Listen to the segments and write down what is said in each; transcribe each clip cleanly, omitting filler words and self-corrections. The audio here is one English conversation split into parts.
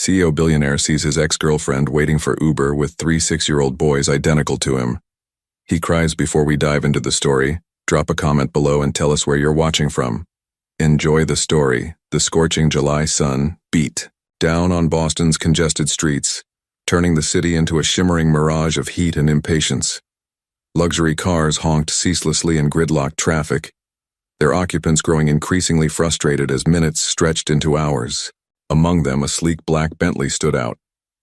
CEO Billionaire sees his ex-girlfriend waiting for Uber with 3 6-year-old boys identical to him. He cries before we dive into the story. Drop a comment below and tell us where you're watching from. Enjoy the story. The scorching July sun beat down on Boston's congested streets, turning the city into a shimmering mirage of heat and impatience. Luxury cars honked ceaselessly in gridlocked traffic, their occupants growing increasingly frustrated as minutes stretched into hours. Among them, a sleek black Bentley stood out,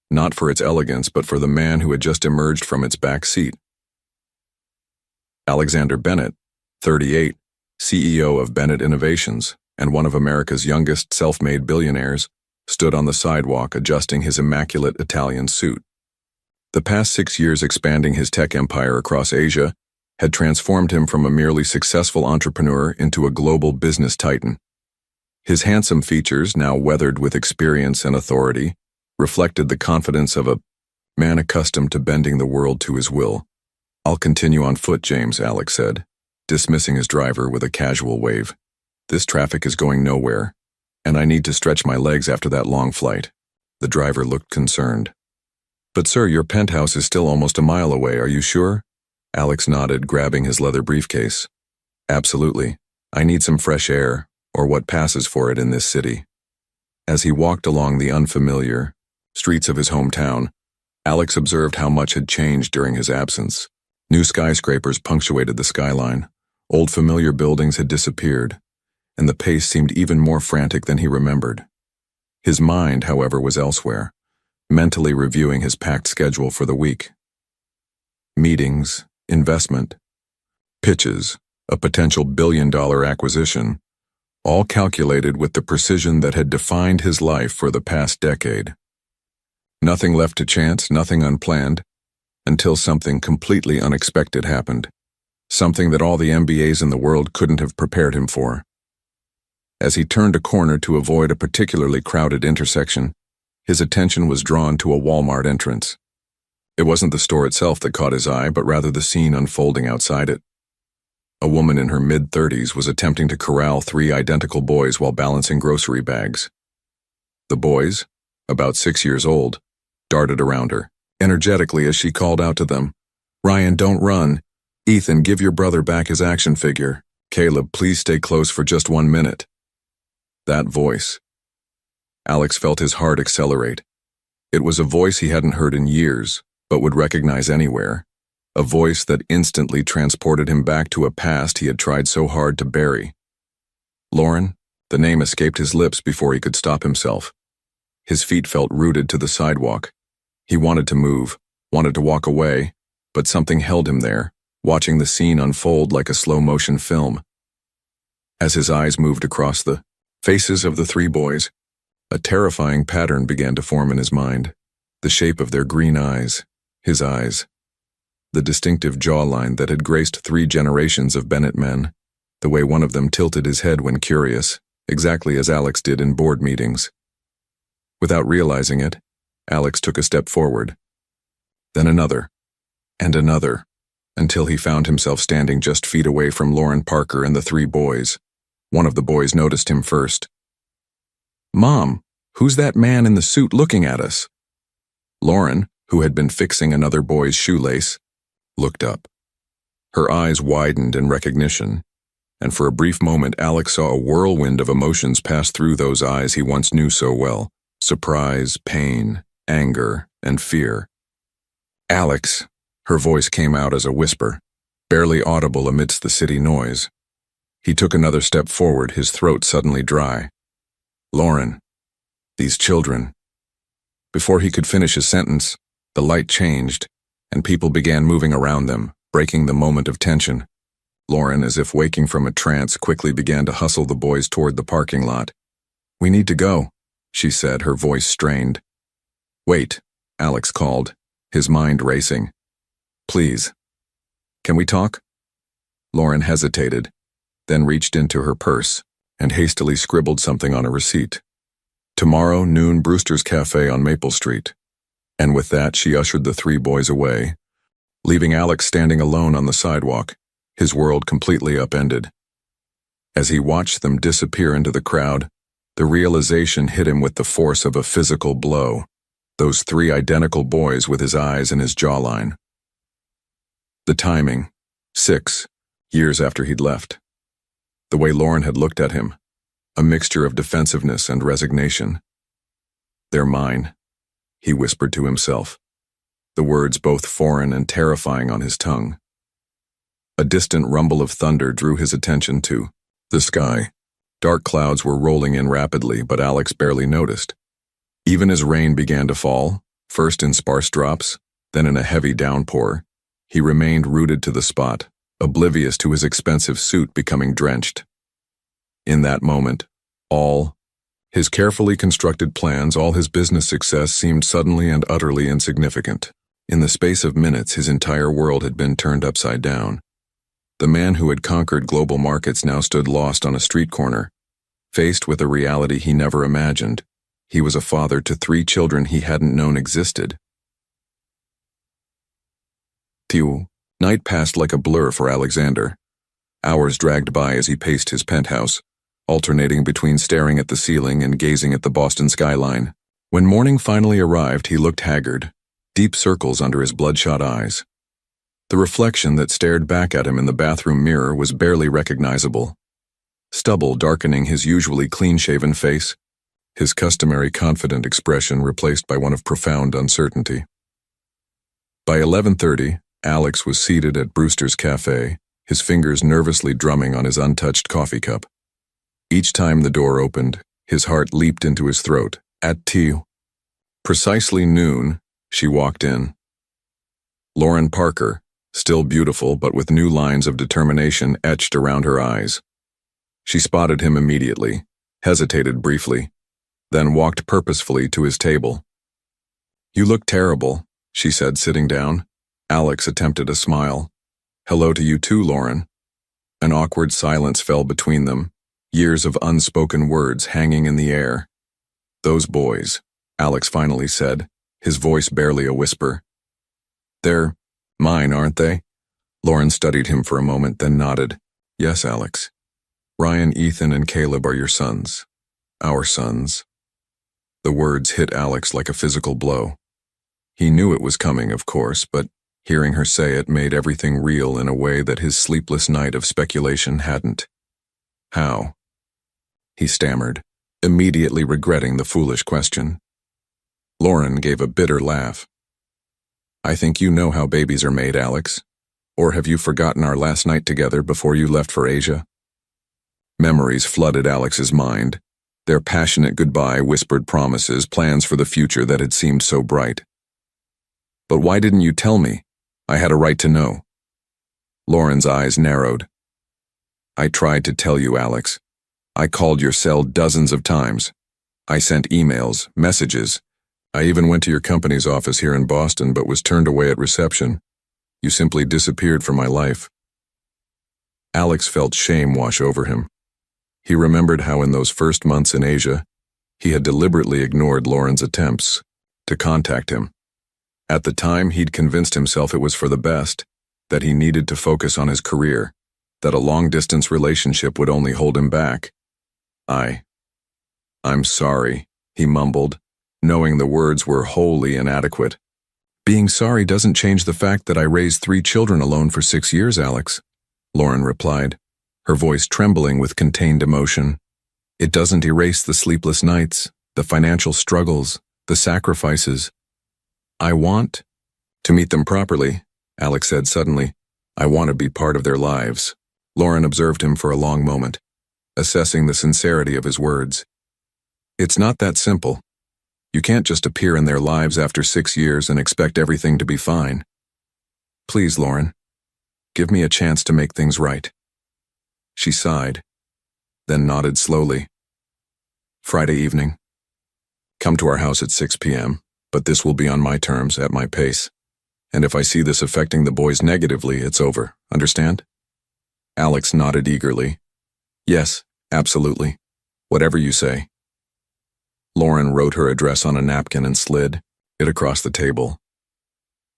not for its elegance but for the man who had just emerged from its back seat. Alexander Bennett, 38, CEO of Bennett Innovations and one of America's youngest self-made billionaires, stood on the sidewalk adjusting his immaculate Italian suit. The past 6 years expanding his tech empire across Asia had transformed him from a merely successful entrepreneur into a global business titan. His handsome features, now weathered with experience and authority, reflected the confidence of a man accustomed to bending the world to his will. "I'll continue on foot, James," Alex said, dismissing his driver with a casual wave. "This traffic is going nowhere, and I need to stretch my legs after that long flight." The driver looked concerned. "But sir, your penthouse is still almost a mile away, are you sure?" Alex nodded, grabbing his leather briefcase. "Absolutely. I need some fresh air, or what passes for it in this city." As he walked along the unfamiliar streets of his hometown, Alex observed how much had changed during his absence. New skyscrapers punctuated the skyline, old familiar buildings had disappeared, and the pace seemed even more frantic than he remembered. His mind, however, was elsewhere, mentally reviewing his packed schedule for the week. Meetings, investment, pitches, a potential billion-dollar acquisition, all calculated with the precision that had defined his life for the past decade. Nothing left to chance, nothing unplanned, until something completely unexpected happened, something that all the MBAs in the world couldn't have prepared him for. As he turned a corner to avoid a particularly crowded intersection, his attention was drawn to a Walmart entrance. It wasn't the store itself that caught his eye, but rather the scene unfolding outside it. A woman in her mid-30s was attempting to corral 3 identical boys while balancing grocery bags. The boys, about 6 years old, darted around her, energetically as she called out to them, "Ryan, don't run. Ethan, give your brother back his action figure. Caleb, please stay close for just 1 minute." That voice. Alex felt his heart accelerate. It was a voice he hadn't heard in years, but would recognize anywhere. A voice that instantly transported him back to a past he had tried so hard to bury. Lauren, the name escaped his lips before he could stop himself. His feet felt rooted to the sidewalk. He wanted to move, wanted to walk away, but something held him there, watching the scene unfold like a slow-motion film. As his eyes moved across the faces of the 3 boys, a terrifying pattern began to form in his mind. The shape of their green eyes, his eyes, the distinctive jawline that had graced 3 generations of Bennett men, the way one of them tilted his head when curious, exactly as Alex did in board meetings. Without realizing it, Alex took a step forward, then another, and another, until he found himself standing just feet away from Lauren Parker and the 3 boys. One of the boys noticed him first. "Mom, who's that man in the suit looking at us?" Lauren, who had been fixing another boy's shoelace, looked up. Her eyes widened in recognition, and for a brief moment Alex saw a whirlwind of emotions pass through those eyes he once knew so well: surprise, pain, anger, and fear. "Alex," her voice came out as a whisper, barely audible amidst the city noise. He took another step forward, his throat suddenly dry. "Lauren, these children." Before he could finish his sentence, the light changed, and people began moving around them, breaking the moment of tension. Lauren, as if waking from a trance, quickly began to hustle the boys toward the parking lot. "We need to go," she said, her voice strained. "Wait," Alex called, his mind racing. "Please. Can we talk?" Lauren hesitated, then reached into her purse and hastily scribbled something on a receipt. "Tomorrow, noon, Brewster's Cafe on Maple Street." And with that, she ushered the 3 boys away, leaving Alex standing alone on the sidewalk, his world completely upended. As he watched them disappear into the crowd, The realization hit him with the force of a physical blow. Those three identical boys with his eyes and his jawline. The timing. 6 years after he'd left. The way Lauren had looked at him. A mixture of defensiveness and resignation. "They're mine," he whispered to himself, the words both foreign and terrifying on his tongue. A distant rumble of thunder drew his attention to the sky. Dark clouds were rolling in rapidly, but Alex barely noticed. Even as rain began to fall, first in sparse drops, then in a heavy downpour, he remained rooted to the spot, oblivious to his expensive suit becoming drenched. In that moment, all his carefully constructed plans, all his business success seemed suddenly and utterly insignificant. In the space of minutes, his entire world had been turned upside down. The man who had conquered global markets now stood lost on a street corner, faced with a reality he never imagined. He was a father to 3 children he hadn't known existed. Night passed like a blur for Alexander. Hours dragged by as he paced his penthouse, alternating between staring at the ceiling and gazing at the Boston skyline. When morning finally arrived, he looked haggard, deep circles under his bloodshot eyes. The reflection that stared back at him in the bathroom mirror was barely recognizable. Stubble darkening his usually clean-shaven face, his customary confident expression replaced by one of profound uncertainty. By 11:30, Alex was seated at Brewster's Cafe, his fingers nervously drumming on his untouched coffee cup. Each time the door opened, his heart leaped into his throat. At precisely noon, she walked in. Lauren Parker, still beautiful but with new lines of determination etched around her eyes. She spotted him immediately, hesitated briefly, then walked purposefully to his table. "You look terrible," she said, sitting down. Alex attempted a smile. "Hello to you too, Lauren." An awkward silence fell between them, years of unspoken words hanging in the air. "Those boys," Alex finally said, his voice barely a whisper. "They're mine, aren't they?" Lauren studied him for a moment, then nodded. "Yes, Alex. Ryan, Ethan, and Caleb are your sons. Our sons." The words hit Alex like a physical blow. He knew it was coming, of course, but hearing her say it made everything real in a way that his sleepless night of speculation hadn't. "How?" he stammered, immediately regretting the foolish question. Lauren gave a bitter laugh. "I think you know how babies are made, Alex. Or have you forgotten our last night together before you left for Asia?" Memories flooded Alex's mind. Their passionate goodbye, whispered promises, plans for the future that had seemed so bright. "But why didn't you tell me? I had a right to know." Lauren's eyes narrowed. "I tried to tell you, Alex. I called your cell dozens of times. I sent emails, messages. I even went to your company's office here in Boston but was turned away at reception. You simply disappeared from my life." Alex felt shame wash over him. He remembered how in those first months in Asia, he had deliberately ignored Lauren's attempts to contact him. At the time, he'd convinced himself it was for the best, that he needed to focus on his career, that a long-distance relationship would only hold him back. I'm sorry," he mumbled, knowing the words were wholly inadequate. "Being sorry doesn't change the fact that I raised 3 children alone for 6 years, Alex," Lauren replied, her voice trembling with contained emotion. "It doesn't erase the sleepless nights, the financial struggles, the sacrifices. I want to meet them properly," Alex said suddenly. "I want to be part of their lives." Lauren observed him for a long moment, assessing the sincerity of his words. "It's not that simple. You can't just appear in their lives after 6 years and expect everything to be fine. Please, Lauren, give me a chance to make things right." She sighed, then nodded slowly. "Friday evening. Come to our house at 6 p.m., but this will be on my terms, at my pace. And if I see this affecting the boys negatively, it's over. Understand?" Alex nodded eagerly. "Yes, absolutely. Whatever you say." Lauren wrote her address on a napkin and slid it across the table.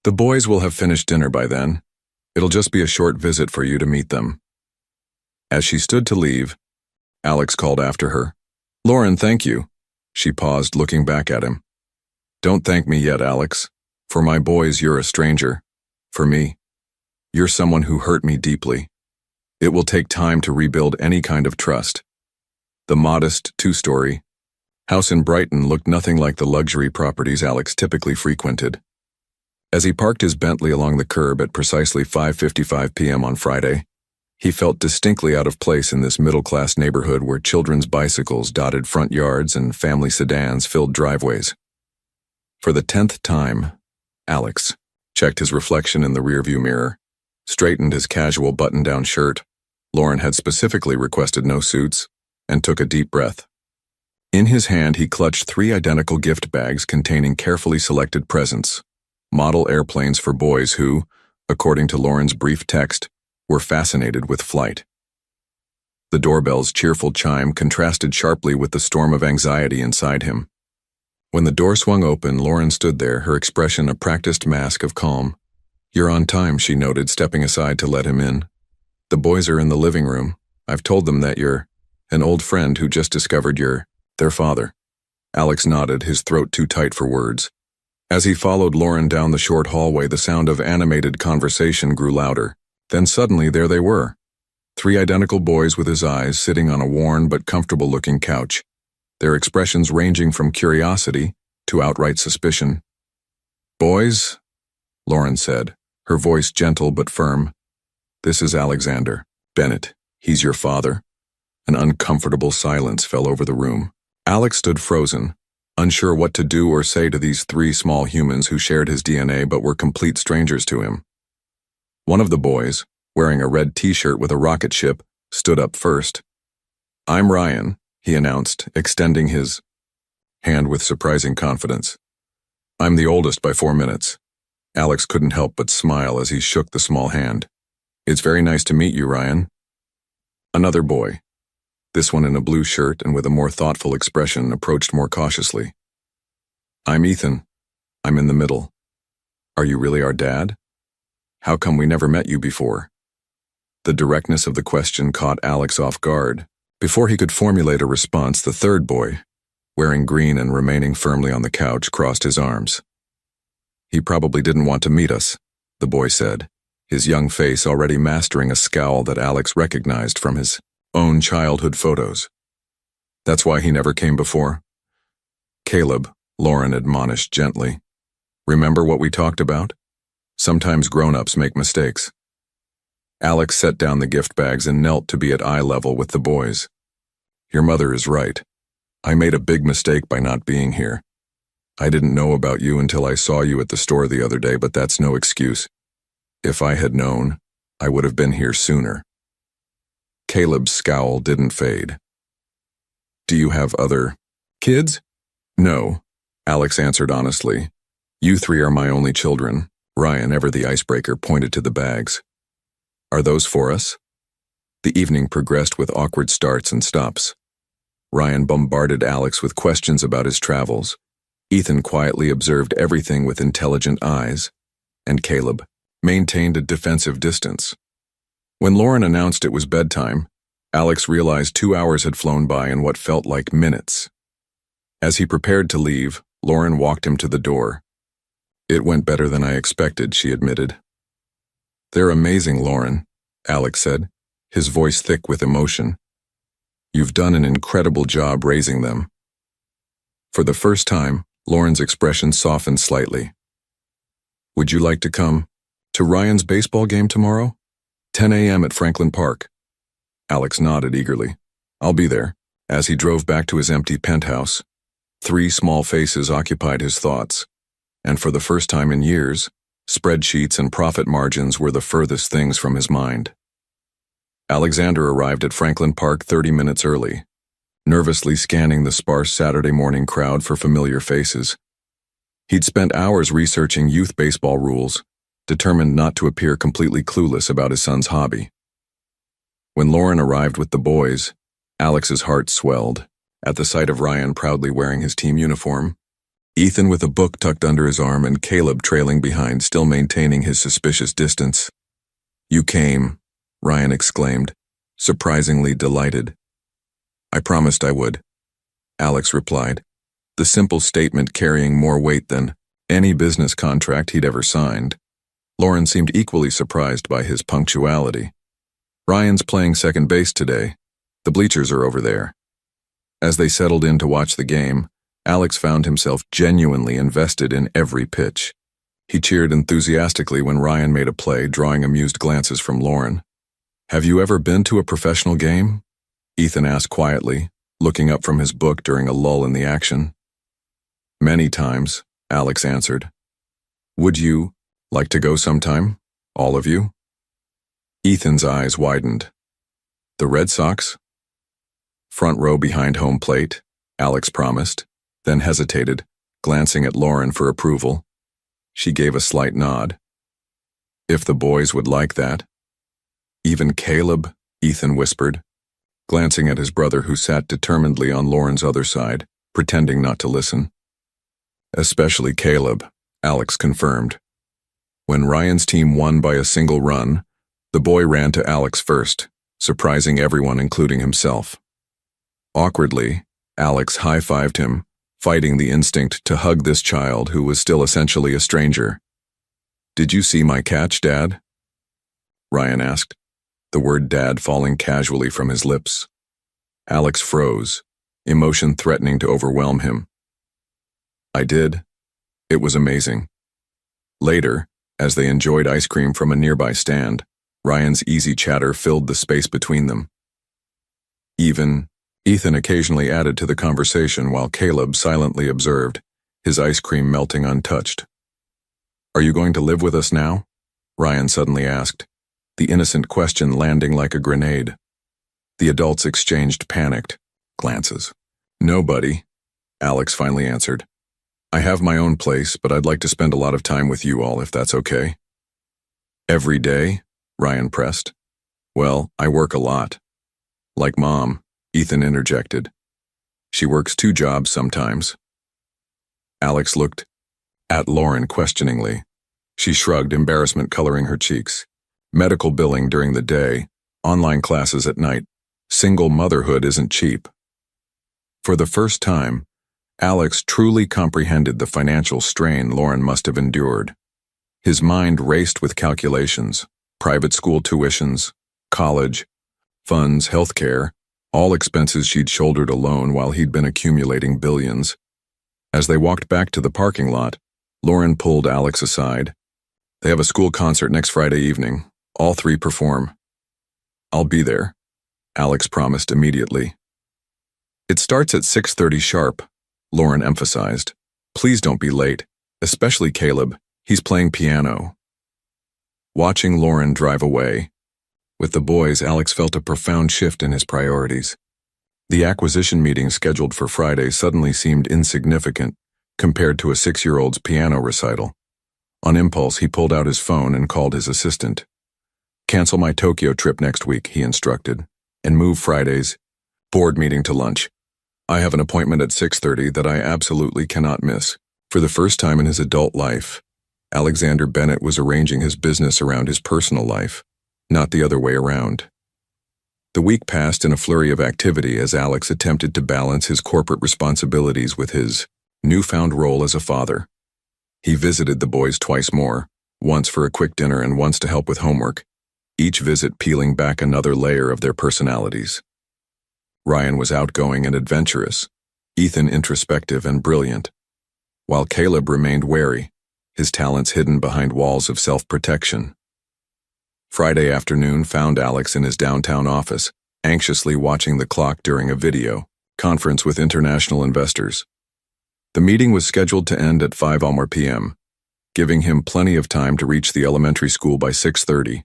"The boys will have finished dinner by then. It'll just be a short visit for you to meet them." As she stood to leave, Alex called after her, Lauren, thank you. She paused, looking back at him. Don't thank me yet, Alex. For my boys, you're a stranger. For me, you're someone who hurt me deeply. It will take time to rebuild any kind of trust. The modest, two-story house in Brighton looked nothing like the luxury properties Alex typically frequented. As he parked his Bentley along the curb at precisely 5:55 p.m. on Friday, he felt distinctly out of place in this middle-class neighborhood where children's bicycles dotted front yards and family sedans filled driveways. For the 10th time, Alex checked his reflection in the rearview mirror, straightened his casual button-down shirt — Lauren had specifically requested no suits — and took a deep breath. In his hand, he clutched 3 identical gift bags containing carefully selected presents, model airplanes for boys who, according to Lauren's brief text, were fascinated with flight. The doorbell's cheerful chime contrasted sharply with the storm of anxiety inside him. When the door swung open, Lauren stood there, her expression a practiced mask of calm. "You're on time," she noted, stepping aside to let him in. "The boys are in the living room. I've told them that you're an old friend who just discovered you're their father." Alex nodded, his throat too tight for words. As he followed Lauren down the short hallway, the sound of animated conversation grew louder. Then suddenly there they were, 3 identical boys with his eyes sitting on a worn but comfortable-looking couch, their expressions ranging from curiosity to outright suspicion. "Boys," Lauren said, her voice gentle but firm, "this is Alexander Bennett. He's your father." An uncomfortable silence fell over the room. Alex stood frozen, unsure what to do or say to these 3 small humans who shared his DNA but were complete strangers to him. One of the boys, wearing a red t-shirt with a rocket ship, stood up first. "I'm Ryan," he announced, extending his hand with surprising confidence. "I'm the oldest by 4 minutes." Alex couldn't help but smile as he shook the small hand. "It's very nice to meet you, Ryan." Another boy, this one in a blue shirt and with a more thoughtful expression, approached more cautiously. "I'm Ethan. I'm in the middle. Are you really our dad? How come we never met you before?" The directness of the question caught Alex off guard. Before he could formulate a response, the third boy, wearing green and remaining firmly on the couch, crossed his arms. "He probably didn't want to meet us," the boy said, his young face already mastering a scowl that Alex recognized from his own childhood photos. "That's why he never came before?" "Caleb," Lauren admonished gently, "remember what we talked about? Sometimes grown-ups make mistakes." Alex set down the gift bags and knelt to be at eye level with the boys. "Your mother is right. I made a big mistake by not being here. I didn't know about you until I saw you at the store the other day, but that's no excuse. If I had known, I would have been here sooner." Caleb's scowl didn't fade. "Do you have other kids?" "No," Alex answered honestly. "You 3 are my only children." Ryan, ever the icebreaker, pointed to the bags. "Are those for us?" The evening progressed with awkward starts and stops. Ryan bombarded Alex with questions about his travels. Ethan quietly observed everything with intelligent eyes, and Caleb maintained a defensive distance. When Lauren announced it was bedtime, Alex realized 2 hours had flown by in what felt like minutes. As he prepared to leave, Lauren walked him to the door. "It went better than I expected," she admitted. "They're amazing, Lauren," Alex said, his voice thick with emotion. "You've done an incredible job raising them." For the first time, Lauren's expression softened slightly. "Would you like to come to Ryan's baseball game tomorrow? 10 a.m. at Franklin Park." Alex nodded eagerly. "I'll be there." As he drove back to his empty penthouse, 3 small faces occupied his thoughts, and for the first time in years, spreadsheets and profit margins were the furthest things from his mind. Alexander arrived at Franklin Park 30 minutes early, nervously scanning the sparse Saturday morning crowd for familiar faces. He'd spent hours researching youth baseball rules, determined not to appear completely clueless about his son's hobby. When Lauren arrived with the boys, Alex's heart swelled at the sight of Ryan proudly wearing his team uniform, Ethan with a book tucked under his arm, and Caleb trailing behind, still maintaining his suspicious distance. "You came," Ryan exclaimed, surprisingly delighted. "I promised I would." Alex replied, the simple statement carrying more weight than any business contract he'd ever signed. Lauren seemed equally surprised by his punctuality. Ryan's playing second base today. The bleachers are over there. As they settled in to watch the game, Alex found himself genuinely invested in every pitch. He cheered enthusiastically when Ryan made a play, drawing amused glances from Lauren. Have you ever been to a professional game? Ethan asked quietly, looking up from his book during a lull in the action. Many times, Alex answered. Would you like to go sometime, all of you? Ethan's eyes widened. The Red Sox? Front row behind home plate, Alex promised, then hesitated, glancing at Lauren for approval. She gave a slight nod. If the boys would like that. Even Caleb, Ethan whispered, glancing at his brother who sat determinedly on Lauren's other side, pretending not to listen. Especially Caleb, Alex confirmed. When Ryan's team won by a single run, the boy ran to Alex first, surprising everyone including himself. Awkwardly, Alex high-fived him, fighting the instinct to hug this child who was still essentially a stranger. Did you see my catch, Dad? Ryan asked, the word dad falling casually from his lips. Alex froze, emotion threatening to overwhelm him. I did. It was amazing. Later, as they enjoyed ice cream from a nearby stand, Ryan's easy chatter filled the space between them. Ethan occasionally added to the conversation while Caleb silently observed, his ice cream melting untouched. Are you going to live with us now? Ryan suddenly asked, the innocent question landing like a grenade. The adults exchanged panicked glances. Nobody, Alex finally answered. I have my own place, but I'd like to spend a lot of time with you all if that's okay. Every day? Ryan pressed. Well, I work a lot. Like Mom, Ethan interjected. She works 2 jobs sometimes. Alex looked at Lauren questioningly. She shrugged, embarrassment coloring her cheeks. Medical billing during the day, online classes at night. Single motherhood isn't cheap. For the first time, Alex truly comprehended the financial strain Lauren must have endured. His mind raced with calculations, private school tuitions, college, funds, healthcare, all expenses she'd shouldered alone while he'd been accumulating billions. As they walked back to the parking lot, Lauren pulled Alex aside. They have a school concert next Friday evening. All 3 perform. I'll be there, Alex promised immediately. It starts at 6:30 sharp, Lauren emphasized. Please don't be late, especially Caleb. He's playing piano. Watching Lauren drive away. With the boys, Alex felt a profound shift in his priorities. The acquisition meeting scheduled for Friday suddenly seemed insignificant compared to a 6-year-old's piano recital. On impulse, he pulled out his phone and called his assistant. Cancel my Tokyo trip next week, he instructed, and move Friday's board meeting to lunch. I have an appointment at 6:30 that I absolutely cannot miss. For the first time in his adult life, Alexander Bennett was arranging his business around his personal life, not the other way around. The week passed in a flurry of activity as Alex attempted to balance his corporate responsibilities with his newfound role as a father. He visited the boys twice more, once for a quick dinner and once to help with homework, each visit peeling back another layer of their personalities. Ryan was outgoing and adventurous, Ethan introspective and brilliant, while Caleb remained wary, his talents hidden behind walls of self-protection. Friday afternoon found Alex in his downtown office, anxiously watching the clock during a video conference with international investors. The meeting was scheduled to end at 5 p.m., giving him plenty of time to reach the elementary school by 6:30.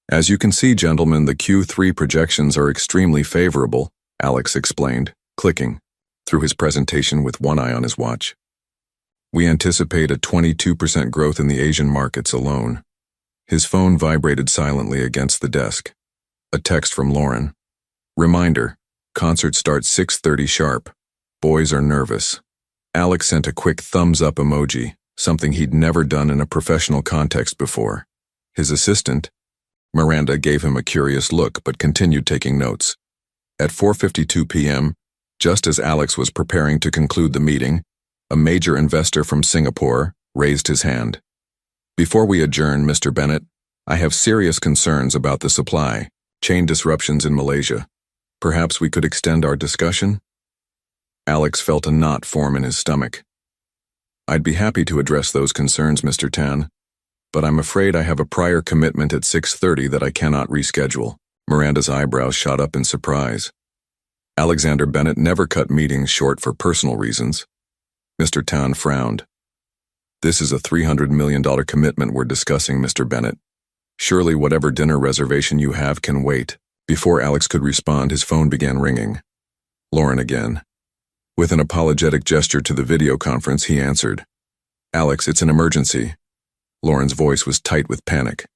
As you can see, gentlemen, the Q3 projections are extremely favorable, Alex explained, clicking through his presentation with one eye on his watch. We anticipate a 22% growth in the Asian markets alone. His phone vibrated silently against the desk. A text from Lauren. Reminder, concert starts 6:30 sharp. Boys are nervous. Alex sent a quick thumbs-up emoji, something he'd never done in a professional context before. His assistant, Miranda, gave him a curious look but continued taking notes. At 4:52 p.m., Just as Alex was preparing to conclude the meeting, a major investor from Singapore raised his hand. "Before we adjourn, Mr. Bennett, I have serious concerns about the supply chain disruptions in Malaysia. Perhaps we could extend our discussion?" Alex felt a knot form in his stomach. "I'd be happy to address those concerns, Mr. Tan, but I'm afraid I have a prior commitment at 6:30 that I cannot reschedule." Miranda's eyebrows shot up in surprise. Alexander Bennett never cut meetings short for personal reasons. Mr. Tan frowned. "This is a $300 million commitment we're discussing, Mr. Bennett. Surely whatever dinner reservation you have can wait." Before Alex could respond, his phone began ringing. Lauren again. With an apologetic gesture to the video conference, he answered. "Alex, it's an emergency." Lauren's voice was tight with panic.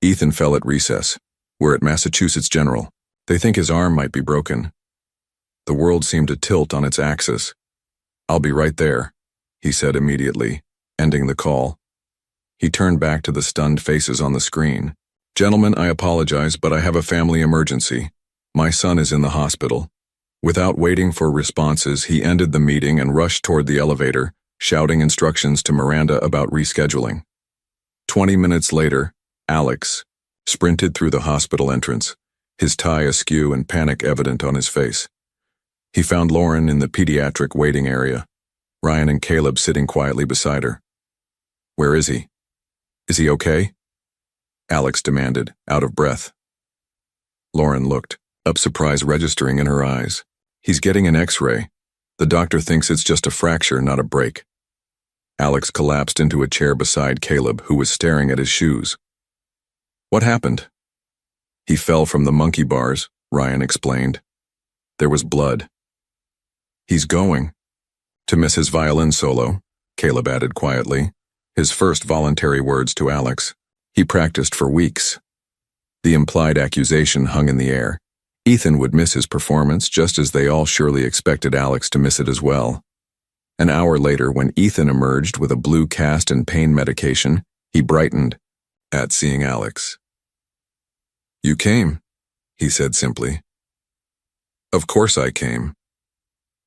"Ethan fell at recess. We're at Massachusetts General. They think his arm might be broken." The world seemed to tilt on its axis. "I'll be right there," he said immediately, ending the call. He turned back to the stunned faces on the screen. "Gentlemen, I apologize, but I have a family emergency. My son is in the hospital." Without waiting for responses, he ended the meeting and rushed toward the elevator, shouting instructions to Miranda about rescheduling. 20 minutes later, Alex sprinted through the hospital entrance, his tie askew and panic evident on his face. He found Lauren in the pediatric waiting area, Ryan and Caleb sitting quietly beside her. "Where is he? Is he okay?" Alex demanded, out of breath. Lauren looked, up, surprise registering in her eyes. "He's getting an X-ray. The doctor thinks it's just a fracture, not a break." Alex collapsed into a chair beside Caleb, who was staring at his shoes. "What happened?" "He fell from the monkey bars," Ryan explained. "There was blood." "He's going to miss his violin solo," Caleb added quietly, his first voluntary words to Alex. He practiced for weeks. The implied accusation hung in the air. Ethan would miss his performance just as they all surely expected Alex to miss it as well. An hour later, when Ethan emerged with a blue cast and pain medication, he brightened at seeing Alex. "You came," he said simply. "Of course I came,"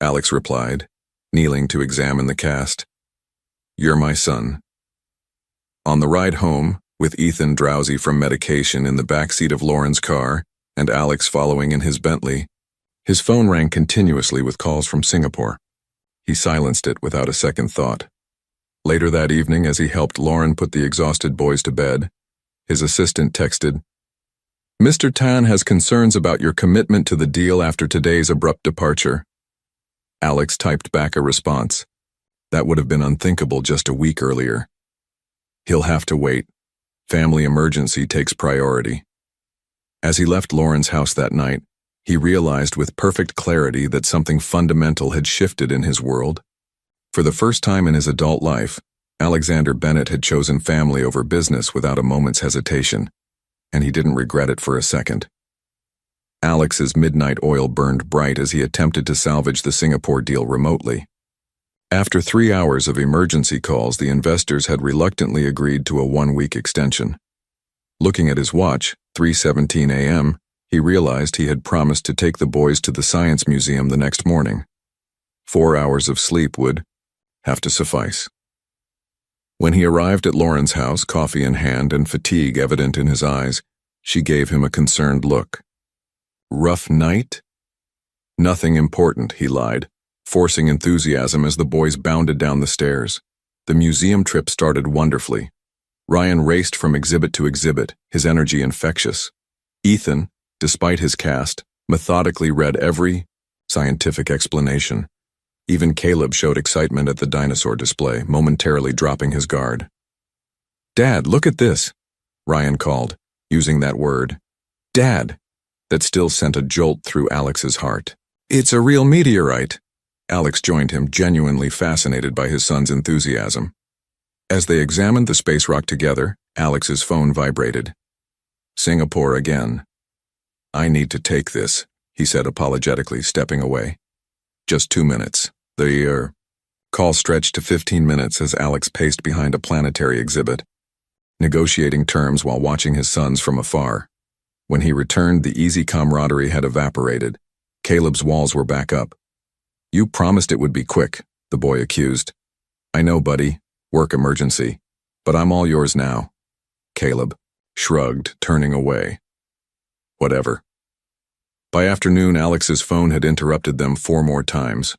Alex replied, kneeling to examine the cast. "You're my son." On the ride home, with Ethan drowsy from medication in the backseat of Lauren's car and Alex following in his Bentley, his phone rang continuously with calls from Singapore. He silenced it without a second thought. Later that evening, as he helped Lauren put the exhausted boys to bed, his assistant texted, "Mr. Tan has concerns about your commitment to the deal after today's abrupt departure." Alex typed back a response. That would have been unthinkable just a week earlier. He'll have to wait. Family emergency takes priority. As he left Lauren's house that night, he realized with perfect clarity that something fundamental had shifted in his world. For the first time in his adult life, Alexander Bennett had chosen family over business without a moment's hesitation, and he didn't regret it for a second. Alex's midnight oil burned bright as he attempted to salvage the Singapore deal remotely. After 3 hours of emergency calls, the investors had reluctantly agreed to a 1-week extension. Looking at his watch, 3:17 a.m., he realized he had promised to take the boys to the Science Museum the next morning. 4 hours of sleep would have to suffice. When he arrived at Lauren's house, coffee in hand and fatigue evident in his eyes, she gave him a concerned look. "Rough night?" "Nothing important," he lied, forcing enthusiasm as the boys bounded down the stairs. The museum trip started wonderfully. Ryan raced from exhibit to exhibit, his energy infectious. Ethan, despite his cast, methodically read every scientific explanation. Even Caleb showed excitement at the dinosaur display, momentarily dropping his guard. "Dad, look at this," Ryan called, using that word, "Dad," that still sent a jolt through Alex's heart. "It's a real meteorite." Alex joined him, genuinely fascinated by his son's enthusiasm. As they examined the space rock together, Alex's phone vibrated. Singapore again. "I need to take this," he said apologetically, stepping away. "Just 2 minutes. The call stretched to 15 minutes as Alex paced behind a planetary exhibit, negotiating terms while watching his sons from afar. When he returned, the easy camaraderie had evaporated. Caleb's walls were back up. You promised it would be quick, the boy accused. I know, buddy. Work emergency. But I'm all yours now. Caleb shrugged, turning away. Whatever. By afternoon, Alex's phone had interrupted them 4 more times.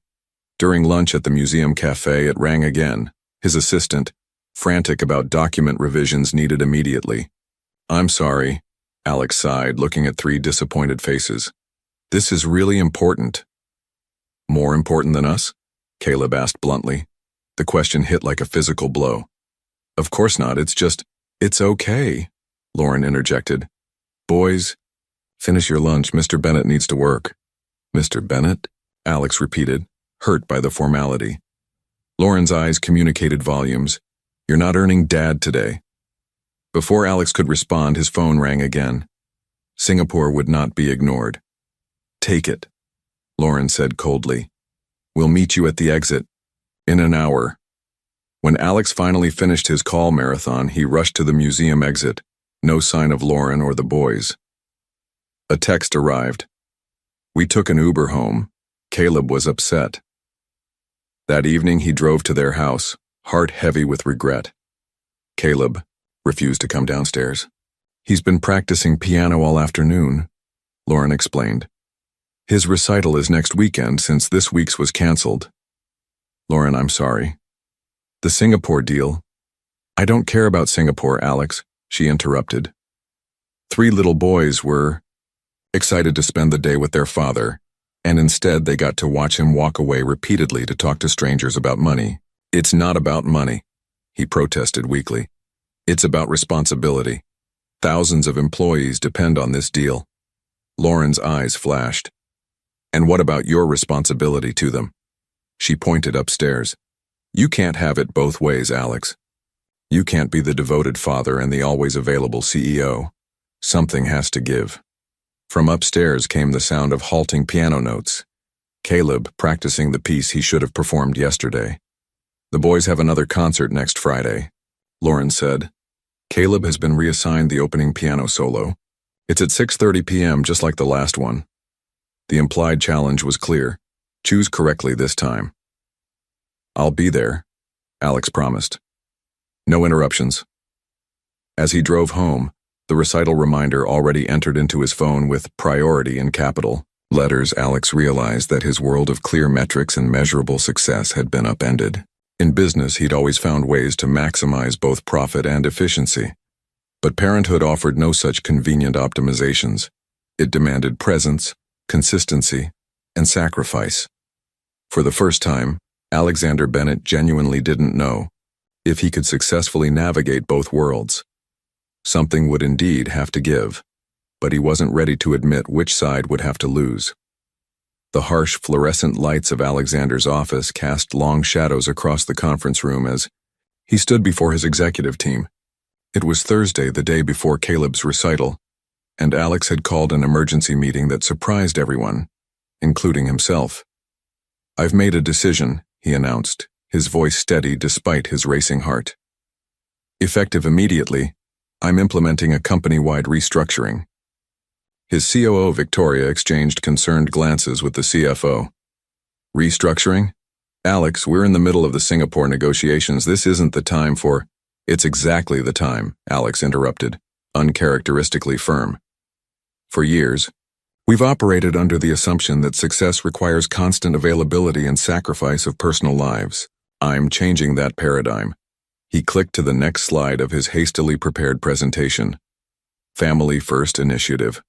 During lunch at the museum cafe, it rang again. His assistant, frantic about document revisions needed immediately. I'm sorry, Alex sighed, looking at 3 disappointed faces. This is really important. More important than us? Caleb asked bluntly. The question hit like a physical blow. Of course not, it's okay, Lauren interjected. Boys, finish your lunch, Mr. Bennett needs to work. Mr. Bennett? Alex repeated, hurt by the formality. Lauren's eyes communicated volumes. You're not earning Dad today. Before Alex could respond, his phone rang again. Singapore would not be ignored. Take it, Lauren said coldly. We'll meet you at the exit. In an hour. When Alex finally finished his call marathon, he rushed to the museum exit. No sign of Lauren or the boys. A text arrived. We took an Uber home. Caleb was upset. That evening he drove to their house, heart heavy with regret. Caleb refused to come downstairs. He's been practicing piano all afternoon, Lauren explained. His recital is next weekend since this week's was canceled. Lauren, I'm sorry. The Singapore deal. I don't care about Singapore, Alex, she interrupted. 3 little boys were excited to spend the day with their father, and instead they got to watch him walk away repeatedly to talk to strangers about money. It's not about money, he protested weakly. It's about responsibility. Thousands of employees depend on this deal. Lauren's eyes flashed. And what about your responsibility to them? She pointed upstairs. You can't have it both ways, Alex. You can't be the devoted father and the always available CEO. Something has to give. From upstairs came the sound of halting piano notes. Caleb practicing the piece he should have performed yesterday. The boys have another concert next Friday, Lauren said. Caleb has been reassigned the opening piano solo. It's at 6:30 p.m., just like the last one. The implied challenge was clear. Choose correctly this time. I'll be there, Alex promised. No interruptions. As he drove home, the recital reminder already entered into his phone with priority in capital letters. Alex realized that his world of clear metrics and measurable success had been upended. In business, he'd always found ways to maximize both profit and efficiency. But parenthood offered no such convenient optimizations. It demanded presence, consistency, and sacrifice. For the first time, Alexander Bennett genuinely didn't know if he could successfully navigate both worlds. Something would indeed have to give, but he wasn't ready to admit which side would have to lose. The harsh fluorescent lights of Alexander's office cast long shadows across the conference room as he stood before his executive team. It was Thursday, the day before Caleb's recital, and Alex had called an emergency meeting that surprised everyone, including himself. I've made a decision, he announced, his voice steady despite his racing heart. Effective immediately, I'm implementing a company-wide restructuring. His COO, Victoria, exchanged concerned glances with the CFO. Restructuring? Alex, we're in the middle of the Singapore negotiations. This isn't the time for... It's exactly the time, Alex interrupted, uncharacteristically firm. For years, we've operated under the assumption that success requires constant availability and sacrifice of personal lives. I'm changing that paradigm. He clicked to the next slide of his hastily prepared presentation. Family First Initiative.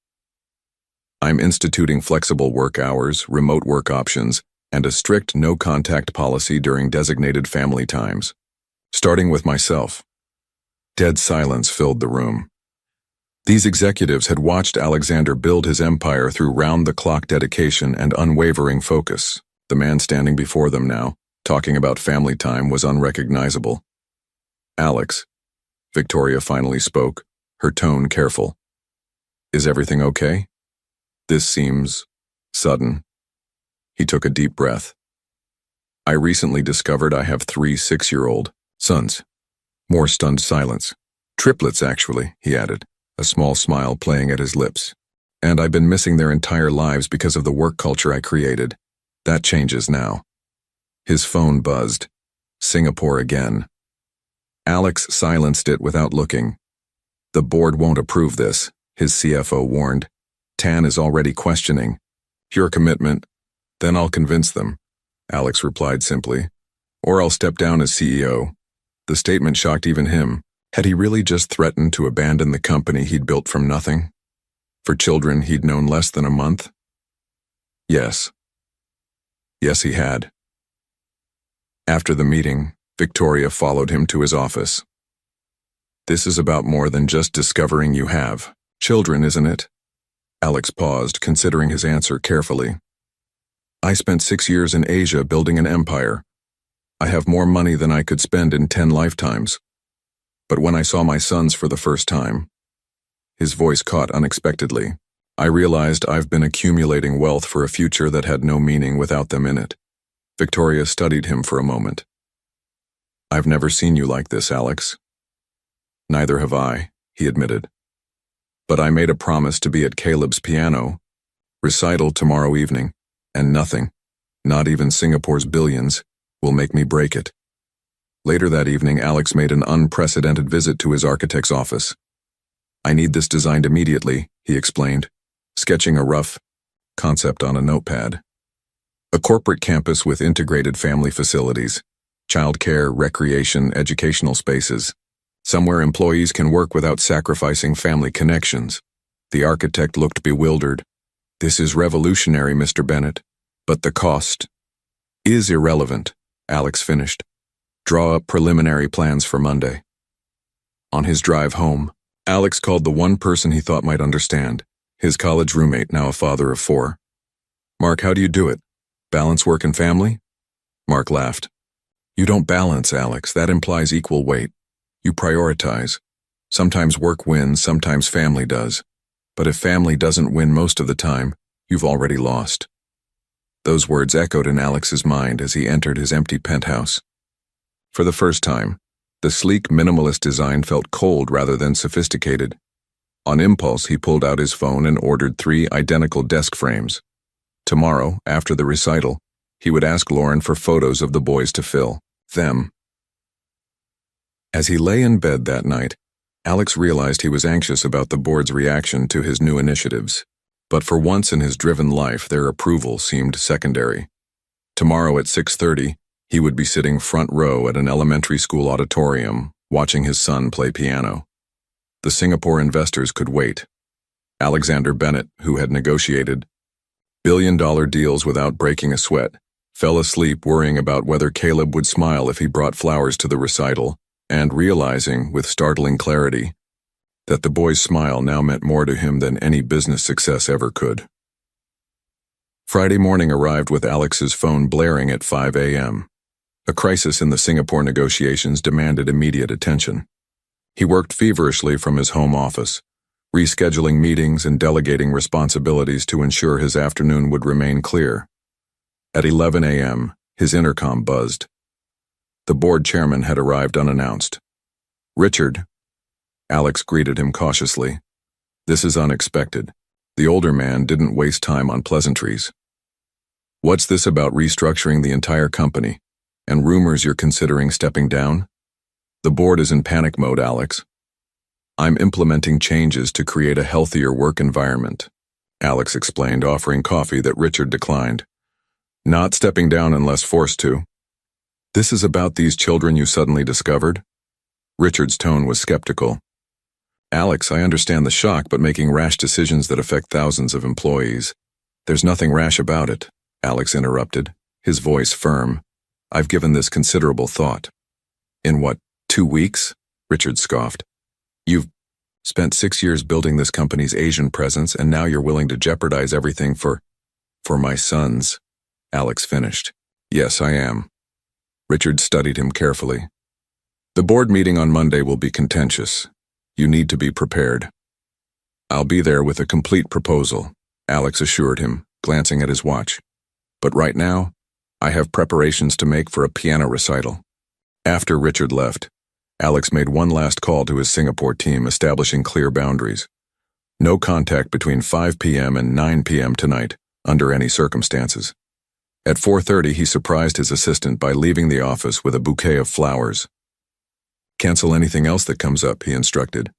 I'm instituting flexible work hours, remote work options, and a strict no-contact policy during designated family times. Starting with myself. Dead silence filled the room. These executives had watched Alexander build his empire through round-the-clock dedication and unwavering focus. The man standing before them now, talking about family time, was unrecognizable. Alex, Victoria finally spoke, her tone careful. Is everything okay? This seems sudden. He took a deep breath. I recently discovered I have 3 6-year-old sons. More stunned silence. Triplets, actually, he added, a small smile playing at his lips. And I've been missing their entire lives because of the work culture I created. That changes now. His phone buzzed. Singapore again. Alex silenced it without looking. The board won't approve this, his CFO warned. Tan is already questioning. Your commitment? Then I'll convince them, Alex replied simply. Or I'll step down as CEO. The statement shocked even him. Had he really just threatened to abandon the company he'd built from nothing? For children he'd known less than a month? Yes. Yes, he had. After the meeting, Victoria followed him to his office. This is about more than just discovering you have children, isn't it? Alex paused, considering his answer carefully. I spent 6 years in Asia building an empire. I have more money than I could spend in 10 lifetimes. But when I saw my sons for the first time, his voice caught unexpectedly. I realized I've been accumulating wealth for a future that had no meaning without them in it. Victoria studied him for a moment. I've never seen you like this, Alex. Neither have I, he admitted. But I made a promise to be at Caleb's piano recital tomorrow evening, and nothing, not even Singapore's billions, will make me break it. Later that evening, Alex made an unprecedented visit to his architect's office. I need this designed immediately, he explained, sketching a rough concept on a notepad. A corporate campus with integrated family facilities, childcare, recreation, educational spaces, somewhere employees can work without sacrificing family connections. The architect looked bewildered. This is revolutionary, Mr. Bennett, but the cost is irrelevant, Alex finished. Draw up preliminary plans for Monday. On his drive home, Alex called the one person he thought might understand, his college roommate, now a father of 4. Mark, how do you do it? Balance work and family? Mark laughed. You don't balance, Alex. That implies equal weight. You prioritize. Sometimes work wins, sometimes family does. But if family doesn't win most of the time, you've already lost. Those words echoed in Alex's mind as he entered his empty penthouse. For the first time, the sleek minimalist design felt cold rather than sophisticated. On impulse, he pulled out his phone and ordered 3 identical desk frames. Tomorrow, after the recital, he would ask Lauren for photos of the boys to fill them. As he lay in bed that night, Alex realized he was anxious about the board's reaction to his new initiatives. But for once in his driven life, their approval seemed secondary. Tomorrow at 6:30, he would be sitting front row at an elementary school auditorium, watching his son play piano. The Singapore investors could wait. Alexander Bennett, who had negotiated billion-dollar deals without breaking a sweat, fell asleep worrying about whether Caleb would smile if he brought flowers to the recital, and realizing, with startling clarity, that the boy's smile now meant more to him than any business success ever could. Friday morning arrived with Alex's phone blaring at 5 a.m. A crisis in the Singapore negotiations demanded immediate attention. He worked feverishly from his home office, rescheduling meetings and delegating responsibilities to ensure his afternoon would remain clear. At 11 a.m., his intercom buzzed. The board chairman had arrived unannounced. Richard, Alex greeted him cautiously. This is unexpected. The older man didn't waste time on pleasantries. What's this about restructuring the entire company, and rumors you're considering stepping down? The board is in panic mode, Alex. I'm implementing changes to create a healthier work environment, Alex explained, offering coffee that Richard declined. Not stepping down unless forced to. This is about these children you suddenly discovered? Richard's tone was skeptical. Alex, I understand the shock, but making rash decisions that affect thousands of employees. There's nothing rash about it, Alex interrupted, his voice firm. I've given this considerable thought. In what, 2 weeks? Richard scoffed. You've spent 6 years building this company's Asian presence, and now you're willing to jeopardize everything for my sons, Alex finished. Yes, I am. Richard studied him carefully. The board meeting on Monday will be contentious. You need to be prepared. I'll be there with a complete proposal, Alex assured him, glancing at his watch. But right now, I have preparations to make for a piano recital. After Richard left, Alex made one last call to his Singapore team, establishing clear boundaries. No contact between 5 p.m. and 9 p.m. tonight, under any circumstances. At 4:30, he surprised his assistant by leaving the office with a bouquet of flowers. Cancel anything else that comes up, he instructed.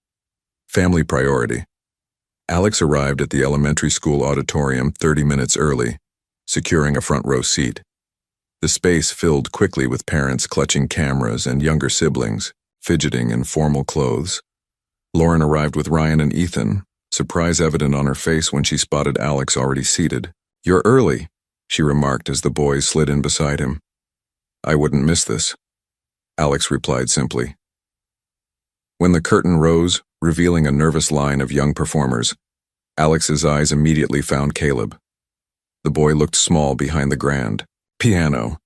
Family priority. Alex arrived at the elementary school auditorium 30 minutes early, securing a front row seat. The space filled quickly with parents clutching cameras and younger siblings, fidgeting in formal clothes. Lauren arrived with Ryan and Ethan, surprise evident on her face when she spotted Alex already seated. "You're early," she remarked as the boys slid in beside him. "I wouldn't miss this," Alex replied simply. When the curtain rose, revealing a nervous line of young performers, Alex's eyes immediately found Caleb. The boy looked small behind the grand piano,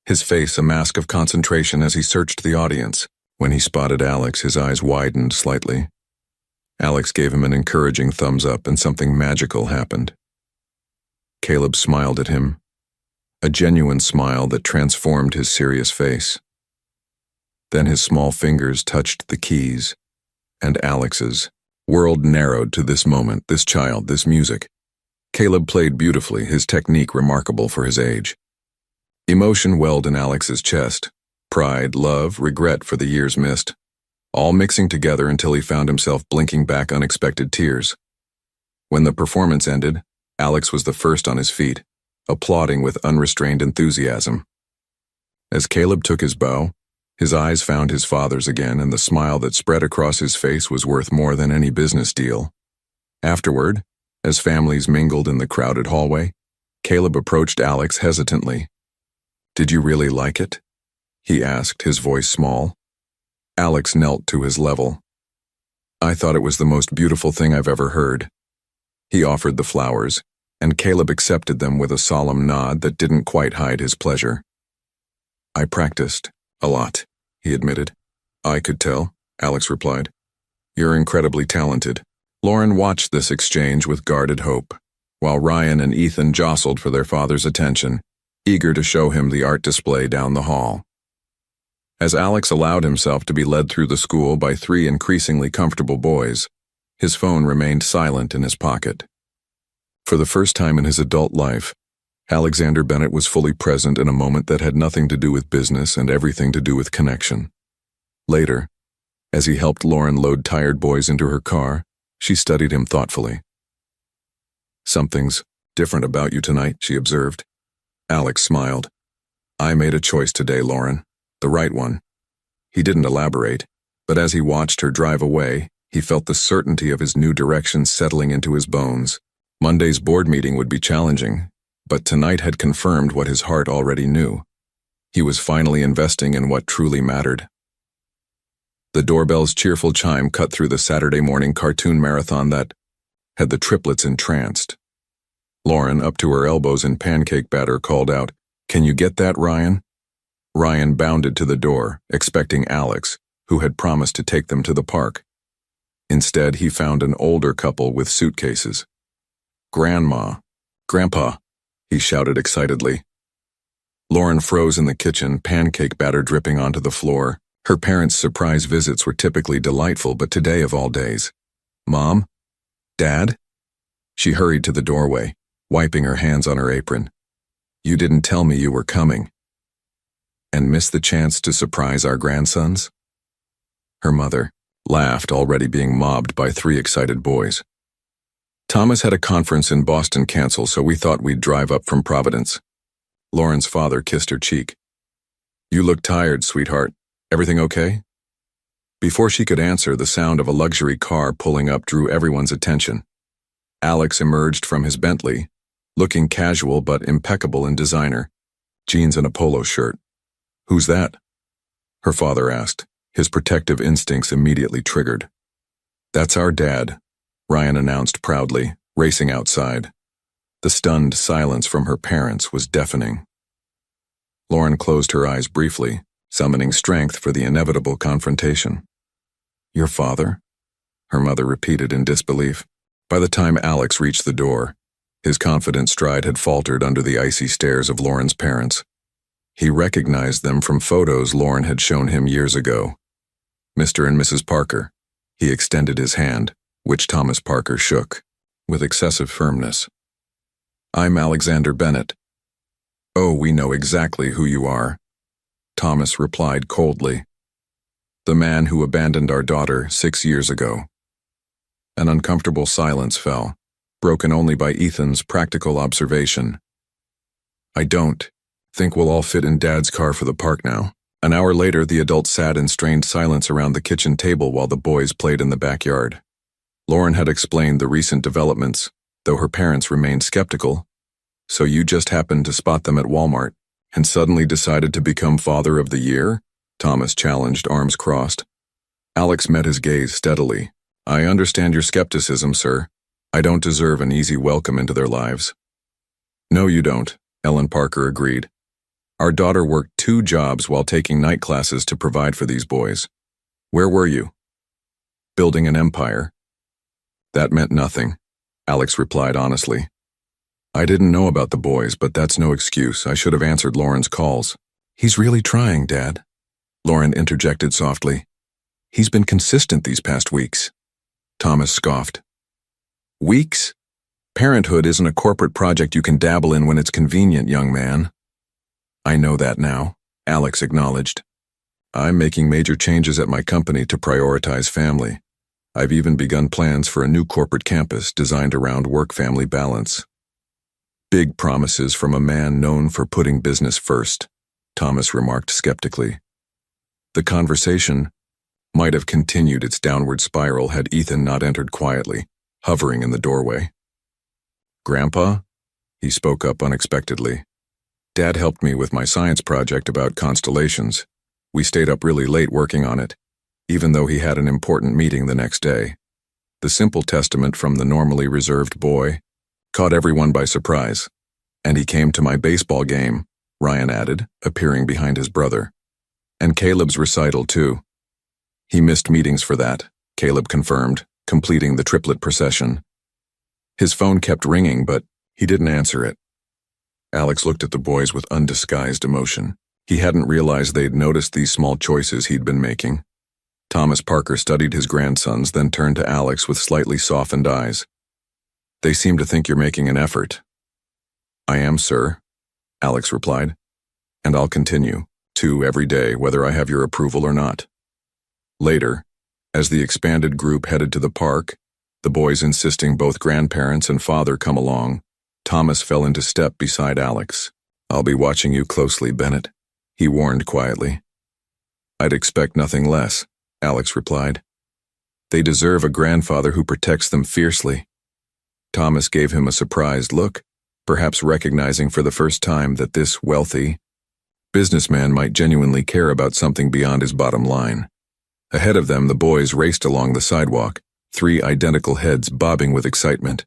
his face a mask of concentration as he searched the audience. When he spotted Alex, his eyes widened slightly. Alex gave him an encouraging thumbs up and something magical happened. Caleb smiled at him, a genuine smile that transformed his serious face. Then his small fingers touched the keys, and Alex's world narrowed to this moment, this child, this music. Caleb played beautifully, his technique remarkable for his age. Emotion welled in Alex's chest, pride, love, regret for the years missed, all mixing together until he found himself blinking back unexpected tears. When the performance ended, Alex was the first on his feet, applauding with unrestrained enthusiasm. As Caleb took his bow, his eyes found his father's again, and the smile that spread across his face was worth more than any business deal. Afterward, as families mingled in the crowded hallway, Caleb approached Alex hesitantly. "Did you really like it?" he asked, his voice small. Alex knelt to his level. "I thought it was the most beautiful thing I've ever heard." He offered the flowers, and Caleb accepted them with a solemn nod that didn't quite hide his pleasure. "I practiced. A lot," he admitted. "I could tell," Alex replied. "You're incredibly talented." Lauren watched this exchange with guarded hope, while Ryan and Ethan jostled for their father's attention, eager to show him the art display down the hall. As Alex allowed himself to be led through the school by 3 increasingly comfortable boys, his phone remained silent in his pocket. For the first time in his adult life, Alexander Bennett was fully present in a moment that had nothing to do with business and everything to do with connection. Later, as he helped Lauren load tired boys into her car, she studied him thoughtfully. "Something's different about you tonight," she observed. Alex smiled. "I made a choice today, Lauren. The right one." He didn't elaborate, but as he watched her drive away, he felt the certainty of his new direction settling into his bones. Monday's board meeting would be challenging, but tonight had confirmed what his heart already knew. He was finally investing in what truly mattered. The doorbell's cheerful chime cut through the Saturday morning cartoon marathon that had the triplets entranced. Lauren, up to her elbows in pancake batter, called out, "Can you get that, Ryan?" Ryan bounded to the door, expecting Alex, who had promised to take them to the park. Instead, he found an older couple with suitcases. "Grandma, Grandpa," he shouted excitedly. Lauren froze in the kitchen, pancake batter dripping onto the floor. Her parents' surprise visits were typically delightful, but today of all days. "Mom? Dad?" She hurried to the doorway, wiping her hands on her apron. "You didn't tell me you were coming. And missed the chance to surprise our grandsons?" Her mother laughed, already being mobbed by 3 excited boys. "Thomas had a conference in Boston cancel, so we thought we'd drive up from Providence." Lauren's father kissed her cheek. "You look tired, sweetheart. Everything okay?" Before she could answer, the sound of a luxury car pulling up drew everyone's attention. Alex emerged from his Bentley, looking casual but impeccable in designer, jeans and a polo shirt. "Who's that?" her father asked, his protective instincts immediately triggered. "That's our dad," Ryan announced proudly, racing outside. The stunned silence from her parents was deafening. Lauren closed her eyes briefly, summoning strength for the inevitable confrontation. "Your father?" her mother repeated in disbelief. By the time Alex reached the door, his confident stride had faltered under the icy stares of Lauren's parents. He recognized them from photos Lauren had shown him years ago. "Mr. and Mrs. Parker." He extended his hand, which Thomas Parker shook, with excessive firmness. "I'm Alexander Bennett." Oh, we know exactly who you are, Thomas replied coldly. The man who abandoned our daughter 6 years ago. An uncomfortable silence fell, broken only by Ethan's practical observation. I don't think we'll all fit in Dad's car for the park now. An hour later, the adults sat in strained silence around the kitchen table while the boys played in the backyard. Lauren had explained the recent developments, though her parents remained skeptical. So you just happened to spot them at Walmart and suddenly decided to become Father of the Year? Thomas challenged, arms crossed. Alex met his gaze steadily. I understand your skepticism, sir. I don't deserve an easy welcome into their lives. No, you don't, Ellen Parker agreed. Our daughter worked 2 jobs while taking night classes to provide for these boys. Where were you? Building an empire. That meant nothing, Alex replied honestly. I didn't know about the boys, but that's no excuse. I should have answered Lauren's calls. He's really trying, Dad, Lauren interjected softly. He's been consistent these past weeks. Thomas scoffed. Weeks? Parenthood isn't a corporate project you can dabble in when it's convenient, young man. I know that now, Alex acknowledged. I'm making major changes at my company to prioritize family. I've even begun plans for a new corporate campus designed around work-family balance. Big promises from a man known for putting business first, Thomas remarked skeptically. The conversation might have continued its downward spiral had Ethan not entered quietly, hovering in the doorway. Grandpa? He spoke up unexpectedly. Dad helped me with my science project about constellations. We stayed up really late working on it, even though he had an important meeting the next day. The simple testament from the normally reserved boy caught everyone by surprise. And he came to my baseball game, Ryan added, appearing behind his brother. And Caleb's recital, too. He missed meetings for that, Caleb confirmed, completing the Triplet procession. His phone kept ringing, but he didn't answer it. Alex looked at the boys with undisguised emotion. He hadn't realized they'd noticed these small choices he'd been making. Thomas Parker studied his grandsons, then turned to Alex with slightly softened eyes. They seem to think you're making an effort. I am, sir, Alex replied. And I'll continue to every day, whether I have your approval or not. Later, as the expanded group headed to the park, the boys insisting both grandparents and father come along, Thomas fell into step beside Alex. I'll be watching you closely, Bennett, he warned quietly. I'd expect nothing less, Alex replied. They deserve a grandfather who protects them fiercely. Thomas gave him a surprised look, perhaps recognizing for the first time that this wealthy businessman might genuinely care about something beyond his bottom line. Ahead of them, the boys raced along the sidewalk, 3 identical heads bobbing with excitement,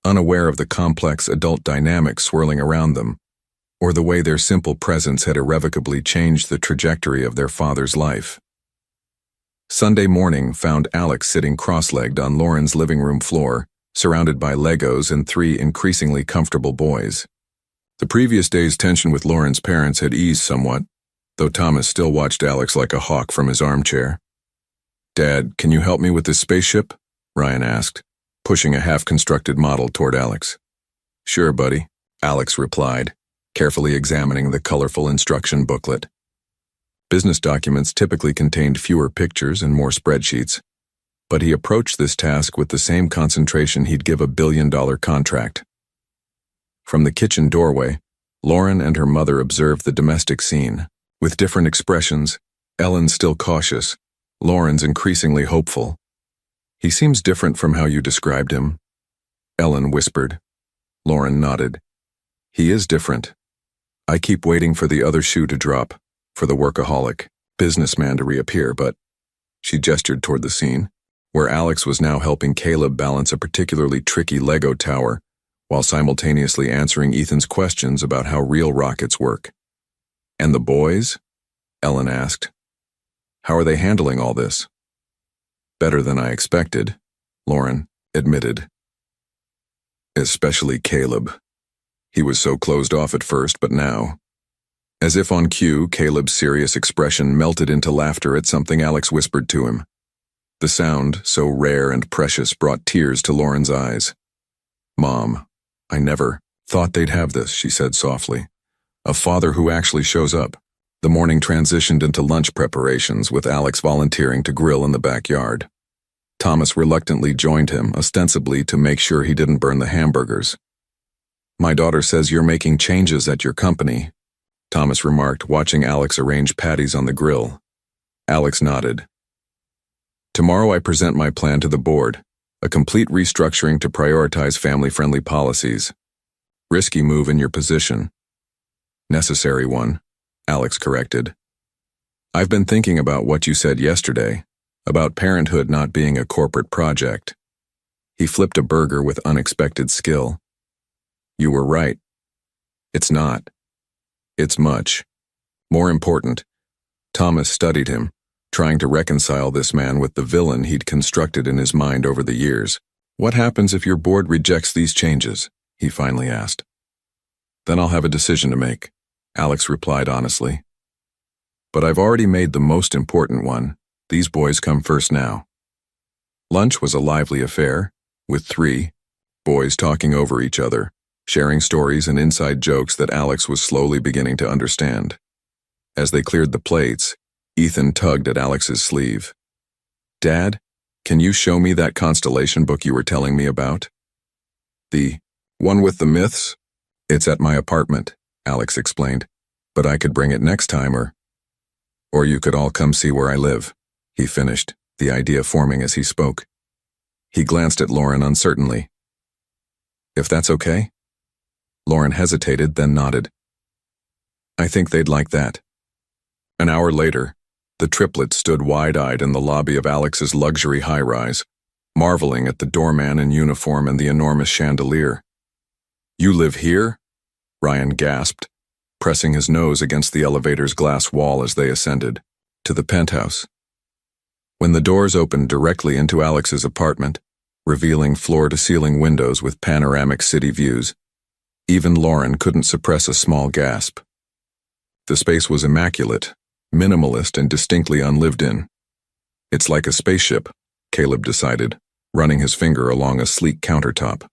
unaware of the complex adult dynamics swirling around them, or the way their simple presence had irrevocably changed the trajectory of their father's life. Sunday morning found Alex sitting cross-legged on Lauren's living room floor, surrounded by Legos and 3 increasingly comfortable boys. The previous day's tension with Lauren's parents had eased somewhat, though Thomas still watched Alex like a hawk from his armchair. Dad, can you help me with this spaceship? Ryan asked, pushing a half-constructed model toward Alex. Sure, buddy, Alex replied, carefully examining the colorful instruction booklet. Business documents typically contained fewer pictures and more spreadsheets, but he approached this task with the same concentration he'd give a billion-dollar contract. From the kitchen doorway, Lauren and her mother observed the domestic scene. With different expressions, Ellen still cautious, Lauren's increasingly hopeful. He seems different from how you described him, Ellen whispered. Lauren nodded. He is different. I keep waiting for the other shoe to drop, for the workaholic businessman to reappear, but she gestured toward the scene, where Alex was now helping Caleb balance a particularly tricky Lego tower, while simultaneously answering Ethan's questions about how real rockets work. And the boys? Ellen asked. How are they handling all this? Better than I expected, Lauren admitted. Especially Caleb. He was so closed off at first, but now. As if on cue, Caleb's serious expression melted into laughter at something Alex whispered to him. The sound, so rare and precious, brought tears to Lauren's eyes. Mom, I never thought they'd have this, she said softly. A father who actually shows up. The morning transitioned into lunch preparations, with Alex volunteering to grill in the backyard. Thomas reluctantly joined him, ostensibly to make sure he didn't burn the hamburgers. "My daughter says you're making changes at your company," Thomas remarked, watching Alex arrange patties on the grill. Alex nodded. "Tomorrow I present my plan to the board, a complete restructuring to prioritize family-friendly policies. Risky move in your position." "Necessary one," Alex corrected. "I've been thinking about what you said yesterday, about parenthood not being a corporate project." He flipped a burger with unexpected skill. "You were right. It's not. It's much more important." Thomas studied him, trying to reconcile this man with the villain he'd constructed in his mind over the years. "What happens if your board rejects these changes?" he finally asked. "Then I'll have a decision to make," Alex replied honestly. "But I've already made the most important one. These boys come first now." Lunch was a lively affair, with 3 boys talking over each other, sharing stories and inside jokes that Alex was slowly beginning to understand. As they cleared the plates, Ethan tugged at Alex's sleeve. "Dad, can you show me that constellation book you were telling me about?" "The one with the myths? It's at my apartment," Alex explained. "But I could bring it next time, or you could all come see where I live," he finished, the idea forming as he spoke. He glanced at Lauren uncertainly. "If that's okay?" Lauren hesitated, then nodded. "I think they'd like that." An hour later, the triplets stood wide-eyed in the lobby of Alex's luxury high-rise, marveling at the doorman in uniform and the enormous chandelier. "You live here?" Ryan gasped, pressing his nose against the elevator's glass wall as they ascended to the penthouse. When the doors opened directly into Alex's apartment, revealing floor-to-ceiling windows with panoramic city views, even Lauren couldn't suppress a small gasp. The space was immaculate, minimalist, and distinctly unlived in. "It's like a spaceship," Caleb decided, running his finger along a sleek countertop.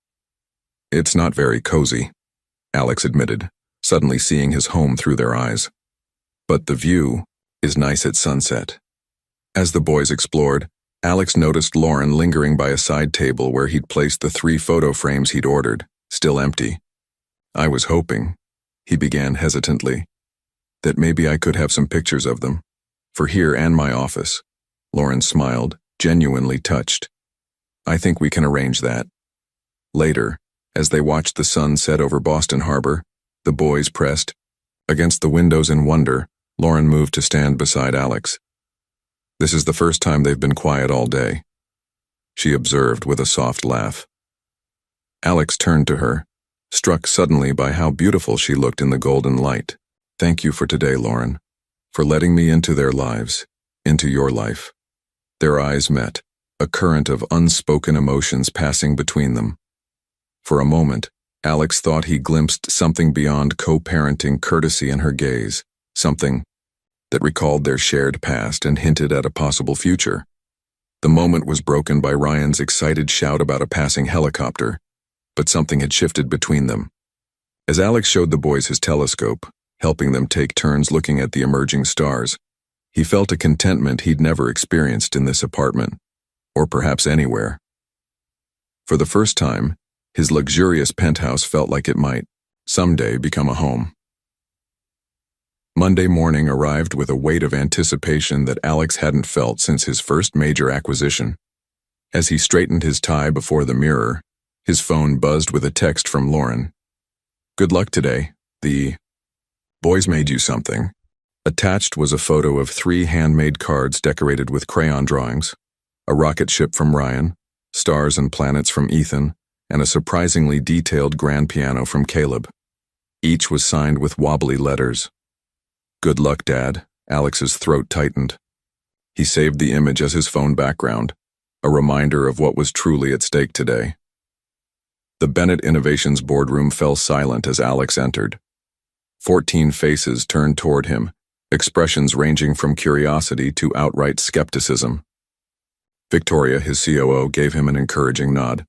"It's not very cozy," Alex admitted, suddenly seeing his home through their eyes. "But the view is nice at sunset." As the boys explored, Alex noticed Lauren lingering by a side table where he'd placed the 3 photo frames he'd ordered, still empty. "I was hoping," he began hesitantly, "that maybe I could have some pictures of them, for here and my office." Lauren smiled, genuinely touched. "I think we can arrange that." Later, as they watched the sun set over Boston Harbor, the boys pressed against the windows in wonder. Lauren moved to stand beside Alex. "This is the first time they've been quiet all day," she observed with a soft laugh. Alex turned to her, struck suddenly by how beautiful she looked in the golden light. "Thank you for today, Lauren, for letting me into their lives, into your life." Their eyes met, a current of unspoken emotions passing between them. For a moment, Alex thought he glimpsed something beyond co-parenting courtesy in her gaze, something that recalled their shared past and hinted at a possible future. The moment was broken by Ryan's excited shout about a passing helicopter, but something had shifted between them. As Alex showed the boys his telescope, helping them take turns looking at the emerging stars, he felt a contentment he'd never experienced in this apartment, or perhaps anywhere. For the first time, his luxurious penthouse felt like it might, someday, become a home. Monday morning arrived with a weight of anticipation that Alex hadn't felt since his first major acquisition. As he straightened his tie before the mirror, his phone buzzed with a text from Lauren. "Good luck today. The boys made you something." Attached was a photo of 3 handmade cards decorated with crayon drawings, a rocket ship from Ryan, stars and planets from Ethan, and a surprisingly detailed grand piano from Caleb. Each was signed with wobbly letters. "Good luck, Dad." Alex's throat tightened. He saved the image as his phone background, a reminder of what was truly at stake today. The Bennett Innovations boardroom fell silent as Alex entered. 14 faces turned toward him, expressions ranging from curiosity to outright skepticism. Victoria, his COO, gave him an encouraging nod.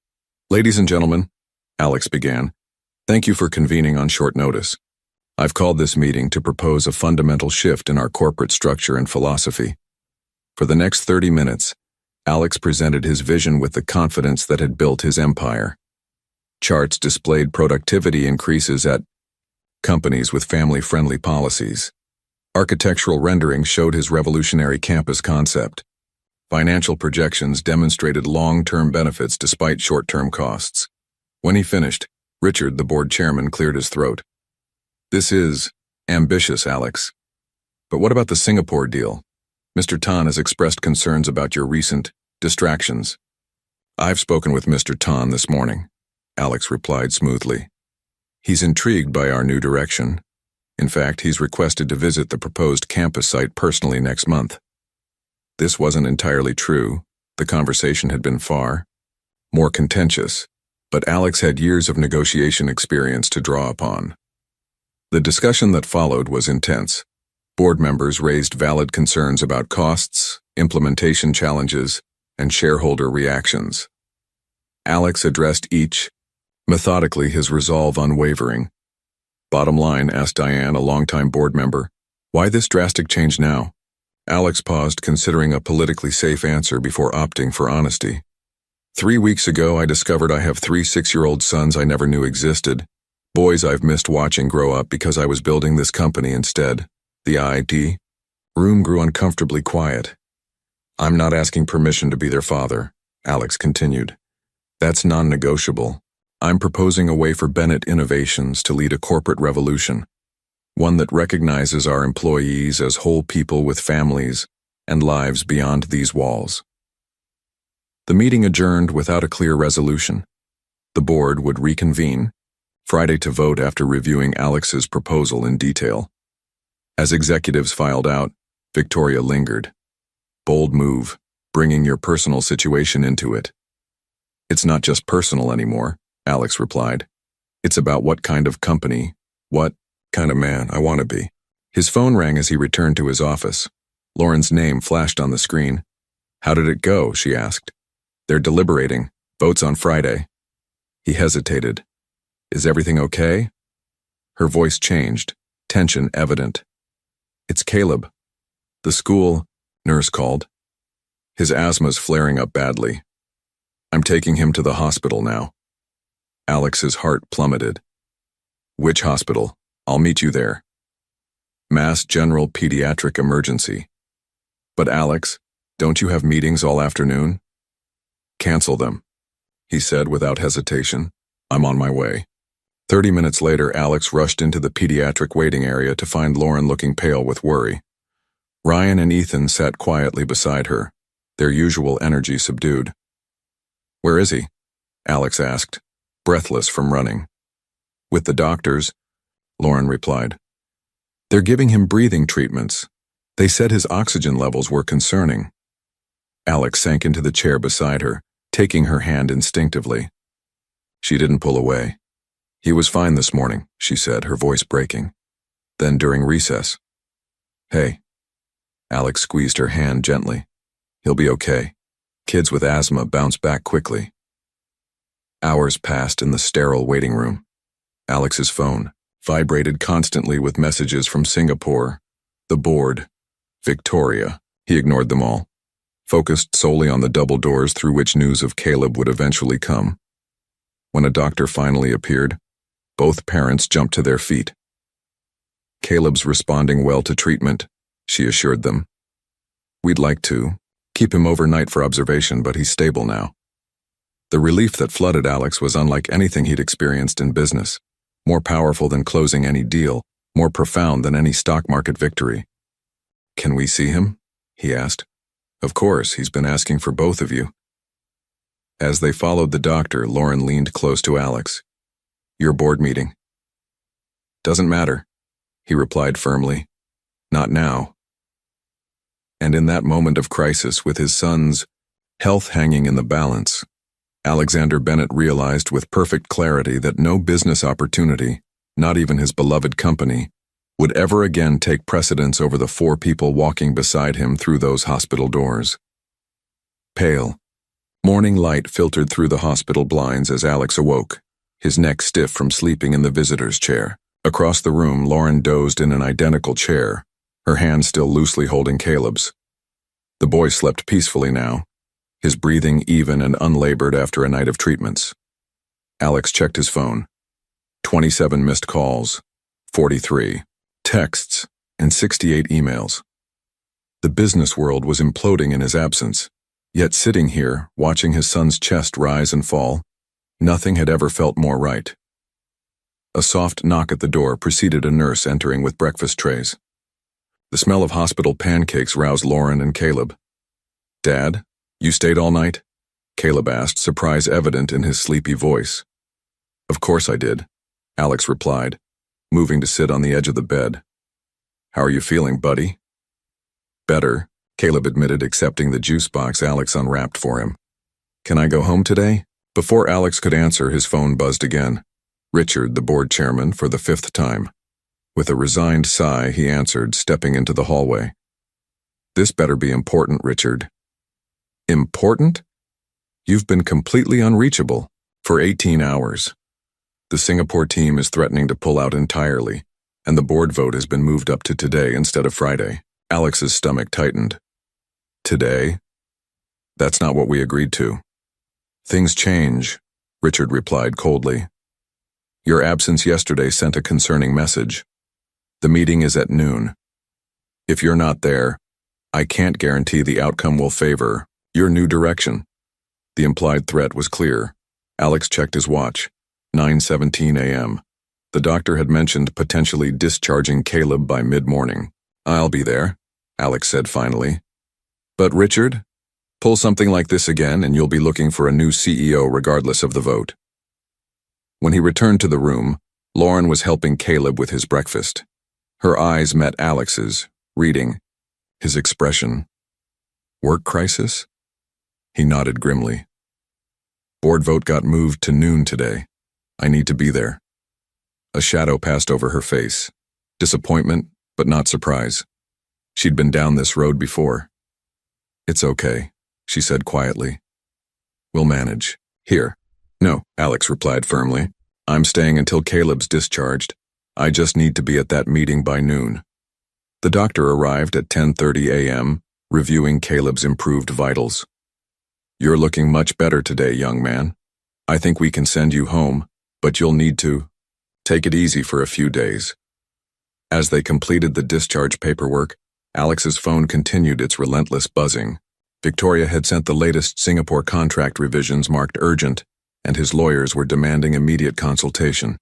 "Ladies and gentlemen," Alex began, "thank you for convening on short notice. I've called this meeting to propose a fundamental shift in our corporate structure and philosophy. For the next 30 minutes, Alex presented his vision with the confidence that had built his empire. Charts displayed productivity increases at companies with family-friendly policies. Architectural renderings showed his revolutionary campus concept. Financial projections demonstrated long-term benefits despite short-term costs. When he finished, Richard, the board chairman, cleared his throat. "This is ambitious, Alex. But what about the Singapore deal? Mr. Tan has expressed concerns about your recent distractions." "I've spoken with Mr. Tan this morning," Alex replied smoothly. "He's intrigued by our new direction. In fact, he's requested to visit the proposed campus site personally next month." This wasn't entirely true. The conversation had been far more contentious, but Alex had years of negotiation experience to draw upon. The discussion that followed was intense. Board members raised valid concerns about costs, implementation challenges, and shareholder reactions. Alex addressed each, methodically, his resolve unwavering. "Bottom line," asked Diane, a longtime board member, "why this drastic change now?" Alex paused, considering a politically safe answer before opting for honesty. 3 weeks ago, I discovered I have 3 6-year-old sons I never knew existed. Boys I've missed watching grow up because I was building this company instead. The ID room grew uncomfortably quiet. "I'm not asking permission to be their father," Alex continued. "That's non-negotiable. I'm proposing a way for Bennett Innovations to lead a corporate revolution, one that recognizes our employees as whole people with families and lives beyond these walls." The meeting adjourned without a clear resolution. The board would reconvene Friday to vote after reviewing Alex's proposal in detail. As executives filed out, Victoria lingered. "Bold move, bringing your personal situation into it." "It's not just personal anymore," Alex replied. "It's about what kind of company, what kind of man I want to be." His phone rang as he returned to his office. Lauren's name flashed on the screen. "How did it go?" she asked. "They're deliberating. Votes on Friday." He hesitated. "Is everything okay?" Her voice changed, tension evident. "It's Caleb. The school nurse called. His asthma's flaring up badly. I'm taking him to the hospital now." Alex's heart plummeted. "Which hospital? I'll meet you there." "Mass General Pediatric Emergency." "But Alex, don't you have meetings all afternoon?" "Cancel them," he said without hesitation. "I'm on my way." 30 minutes later, Alex rushed into the pediatric waiting area to find Lauren looking pale with worry. Ryan and Ethan sat quietly beside her, their usual energy subdued. "Where is he?" Alex asked, breathless from running. "With the doctors," Lauren replied. "They're giving him breathing treatments. They said his oxygen levels were concerning." Alex sank into the chair beside her, taking her hand instinctively. She didn't pull away. "He was fine this morning," she said, her voice breaking. Then during recess. "Hey." Alex squeezed her hand gently. "He'll be okay. Kids with asthma bounce back quickly." Hours passed in the sterile waiting room. Alex's phone vibrated constantly with messages from Singapore, the board, Victoria. He ignored them all, focused solely on the double doors through which news of Caleb would eventually come. When a doctor finally appeared, both parents jumped to their feet. "Caleb's responding well to treatment," she assured them. "We'd like to keep him overnight for observation, but he's stable now." The relief that flooded Alex was unlike anything he'd experienced in business, more powerful than closing any deal, more profound than any stock market victory. "Can we see him?" he asked. "Of course, he's been asking for both of you." As they followed the doctor, Lauren leaned close to Alex. "Your board meeting." "Doesn't matter," he replied firmly. "Not now." And in that moment of crisis, with his son's health hanging in the balance, Alexander Bennett realized with perfect clarity that no business opportunity, not even his beloved company, would ever again take precedence over the 4 people walking beside him through those hospital doors. Pale, morning light filtered through the hospital blinds as Alex awoke, his neck stiff from sleeping in the visitor's chair. Across the room, Lauren dozed in an identical chair, her hand still loosely holding Caleb's. The boy slept peacefully now, his breathing even and unlabored after a night of treatments. Alex checked his phone. 27 missed calls, 43 texts, and 68 emails. The business world was imploding in his absence, yet sitting here, watching his son's chest rise and fall, nothing had ever felt more right. A soft knock at the door preceded a nurse entering with breakfast trays. The smell of hospital pancakes roused Lauren and Caleb. "Dad, you stayed all night?" Caleb asked, surprise evident in his sleepy voice. "Of course I did," Alex replied, moving to sit on the edge of the bed. "How are you feeling, buddy?" "Better," Caleb admitted, accepting the juice box Alex unwrapped for him. "Can I go home today?" Before Alex could answer, his phone buzzed again. Richard, the board chairman, for the 5th time. With a resigned sigh, he answered, stepping into the hallway. "This better be important, Richard." "Important? You've been completely unreachable for 18 hours. The Singapore team is threatening to pull out entirely, and the board vote has been moved up to today instead of Friday." Alex's stomach tightened. "Today? That's not what we agreed to." "Things change," Richard replied coldly. "Your absence yesterday sent a concerning message. The meeting is at noon. If you're not there, I can't guarantee the outcome will favor your new direction." The implied threat was clear. Alex checked his watch. 9:17 a.m. The doctor had mentioned potentially discharging Caleb by mid-morning. "I'll be there," Alex said finally. "But Richard, pull something like this again and you'll be looking for a new CEO regardless of the vote." When he returned to the room, Lauren was helping Caleb with his breakfast. Her eyes met Alex's, reading his expression. "Work crisis?" He nodded grimly. "Board vote got moved to noon today. I need to be there." A shadow passed over her face. Disappointment, but not surprise. She'd been down this road before. "It's okay," she said quietly. "We'll manage. Here." "No," Alex replied firmly. "I'm staying until Caleb's discharged. I just need to be at that meeting by noon." The doctor arrived at 10:30 a.m., reviewing Caleb's improved vitals. "You're looking much better today, young man. I think we can send you home, but you'll need to take it easy for a few days." As they completed the discharge paperwork, Alex's phone continued its relentless buzzing. Victoria had sent the latest Singapore contract revisions marked urgent, and his lawyers were demanding immediate consultation.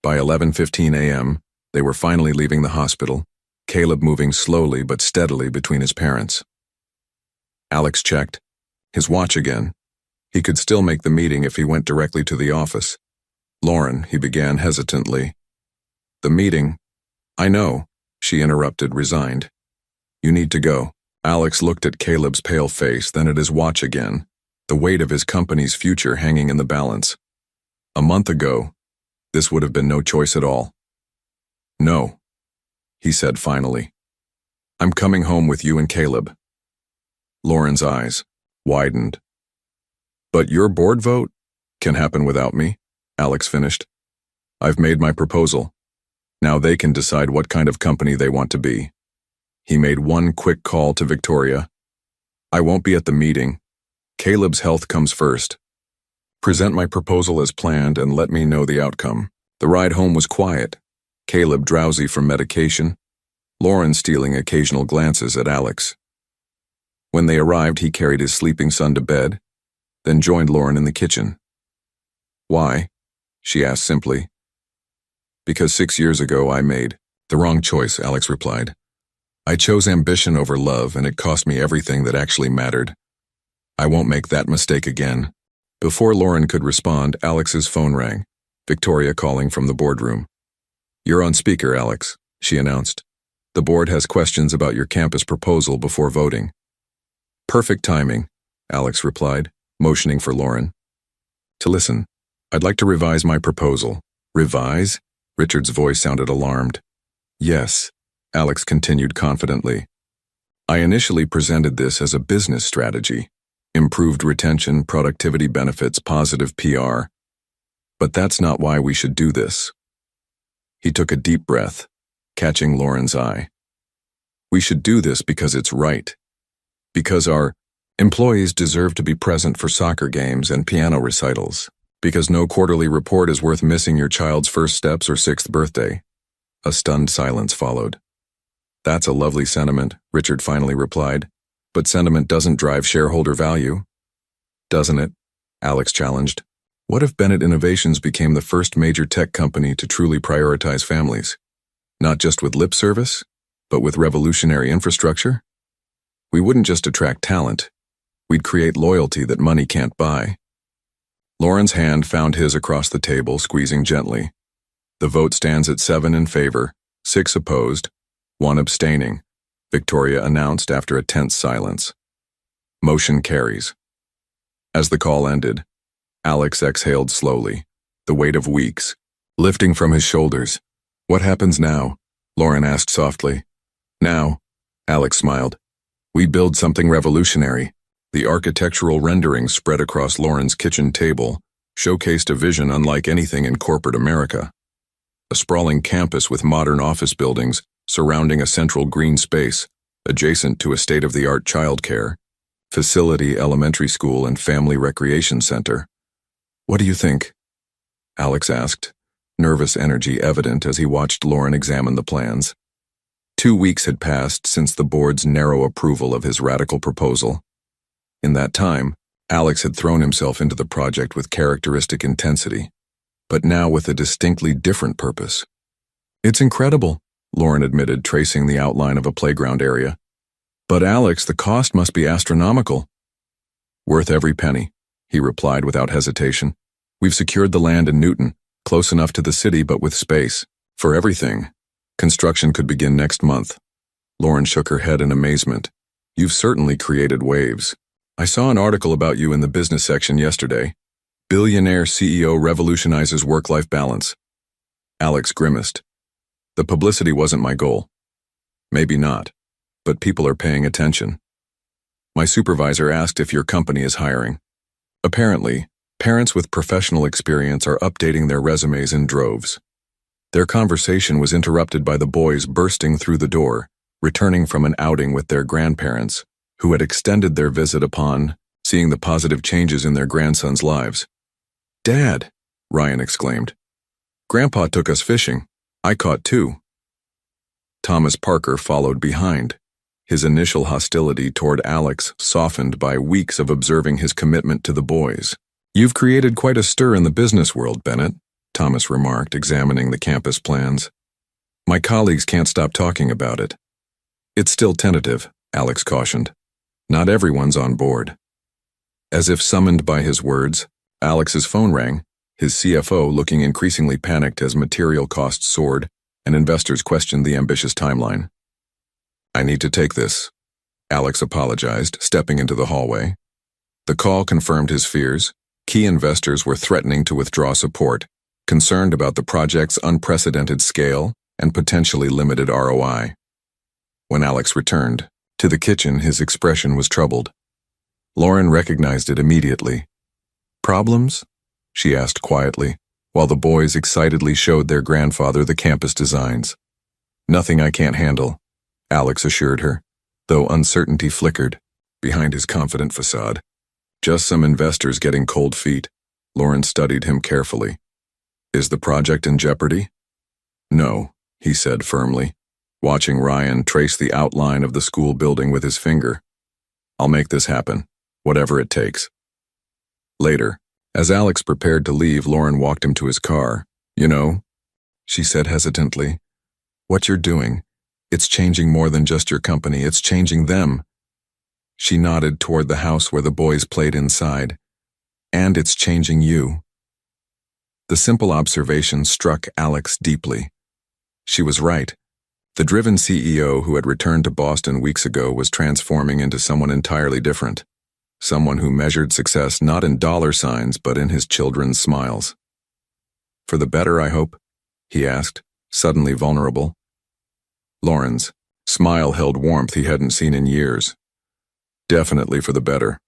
By 11:15 a.m., they were finally leaving the hospital, Caleb moving slowly but steadily between his parents. Alex checked his watch again. He could still make the meeting if he went directly to the office. "Lauren," he began hesitantly. "The meeting—" "I know," she interrupted, resigned. "You need to go." Alex looked at Caleb's pale face, then at his watch again, the weight of his company's future hanging in the balance. A month ago, this would have been no choice at all. "No," he said finally. "I'm coming home with you and Caleb." Lauren's eyes widened. "But your board vote can happen without me," Alex finished. "I've made my proposal. Now they can decide what kind of company they want to be." He made one quick call to Victoria. "I won't be at the meeting. Caleb's health comes first. Present my proposal as planned and let me know the outcome." The ride home was quiet, Caleb drowsy from medication, Lauren stealing occasional glances at Alex. When they arrived, he carried his sleeping son to bed, then joined Lauren in the kitchen. "Why?" she asked simply. "Because 6 years ago I made the wrong choice," Alex replied. "I chose ambition over love, and it cost me everything that actually mattered. I won't make that mistake again." Before Lauren could respond, Alex's phone rang, Victoria calling from the boardroom. "You're on speaker, Alex," she announced. "The board has questions about your campus proposal before voting." "Perfect timing," Alex replied, motioning for Lauren to listen. "I'd like to revise my proposal." "Revise?" Richard's voice sounded alarmed. "Yes," Alex continued confidently. "I initially presented this as a business strategy. Improved retention, productivity benefits, positive PR. But that's not why we should do this." He took a deep breath, catching Lauren's eye. We should do this because it's right. Because our employees deserve to be present for soccer games and piano recitals. Because no quarterly report is worth missing your child's first steps or 6th birthday. A stunned silence followed. That's a lovely sentiment, Richard finally replied. But sentiment doesn't drive shareholder value. Doesn't it? Alex challenged. What if Bennett Innovations became the first major tech company to truly prioritize families? Not just with lip service, but with revolutionary infrastructure? We wouldn't just attract talent. We'd create loyalty that money can't buy. Lauren's hand found his across the table, squeezing gently. The vote stands at 7 in favor, 6 opposed, 1 abstaining, Victoria announced after a tense silence. Motion carries. As the call ended, Alex exhaled slowly, the weight of weeks lifting from his shoulders. What happens now? Lauren asked softly. Now, Alex smiled. We build something revolutionary. The architectural renderings spread across Lauren's kitchen table showcased a vision unlike anything in corporate America. A sprawling campus with modern office buildings surrounding a central green space, adjacent to a state-of-the-art childcare facility, elementary school, and family recreation center. What do you think? Alex asked, nervous energy evident as he watched Lauren examine the plans. 2 weeks had passed since the board's narrow approval of his radical proposal. In that time, Alex had thrown himself into the project with characteristic intensity, but now with a distinctly different purpose. It's incredible, Lauren admitted, tracing the outline of a playground area. But Alex, the cost must be astronomical. Worth every penny, he replied without hesitation. We've secured the land in Newton, close enough to the city but with space. For everything. Construction could begin next month. Lauren shook her head in amazement. You've certainly created waves. I saw an article about you in the business section yesterday. Billionaire CEO revolutionizes work-life balance. Alex grimaced. The publicity wasn't my goal. Maybe not, but people are paying attention. My supervisor asked if your company is hiring. Apparently, parents with professional experience are updating their resumes in droves. Their conversation was interrupted by the boys bursting through the door, returning from an outing with their grandparents, who had extended their visit upon seeing the positive changes in their grandsons' lives. Dad, Ryan exclaimed. Grandpa took us fishing. I caught 2. Thomas Parker followed behind, his initial hostility toward Alex softened by weeks of observing his commitment to the boys. You've created quite a stir in the business world, Bennett, Thomas remarked, examining the campus plans. My colleagues can't stop talking about it. It's still tentative, Alex cautioned. Not everyone's on board. As if summoned by his words, Alex's phone rang, his CFO looking increasingly panicked as material costs soared and investors questioned the ambitious timeline. I need to take this, Alex apologized, stepping into the hallway. The call confirmed his fears. Key investors were threatening to withdraw support, concerned about the project's unprecedented scale and potentially limited ROI. When Alex returned to the kitchen, his expression was troubled. Lauren recognized it immediately. Problems? She asked quietly, while the boys excitedly showed their grandfather the campus designs. Nothing I can't handle, Alex assured her, though uncertainty flickered behind his confident facade. Just some investors getting cold feet. Lauren studied him carefully. Is the project in jeopardy? No, he said firmly, watching Ryan trace the outline of the school building with his finger. I'll make this happen, whatever it takes. Later, as Alex prepared to leave, Lauren walked him to his car. You know, she said hesitantly, what you're doing, it's changing more than just your company, it's changing them. She nodded toward the house where the boys played inside. And it's changing you. The simple observation struck Alex deeply. She was right. The driven CEO who had returned to Boston weeks ago was transforming into someone entirely different. Someone who measured success not in dollar signs but in his children's smiles. For the better, I hope? He asked, suddenly vulnerable. Lauren's smile held warmth he hadn't seen in years. Definitely for the better.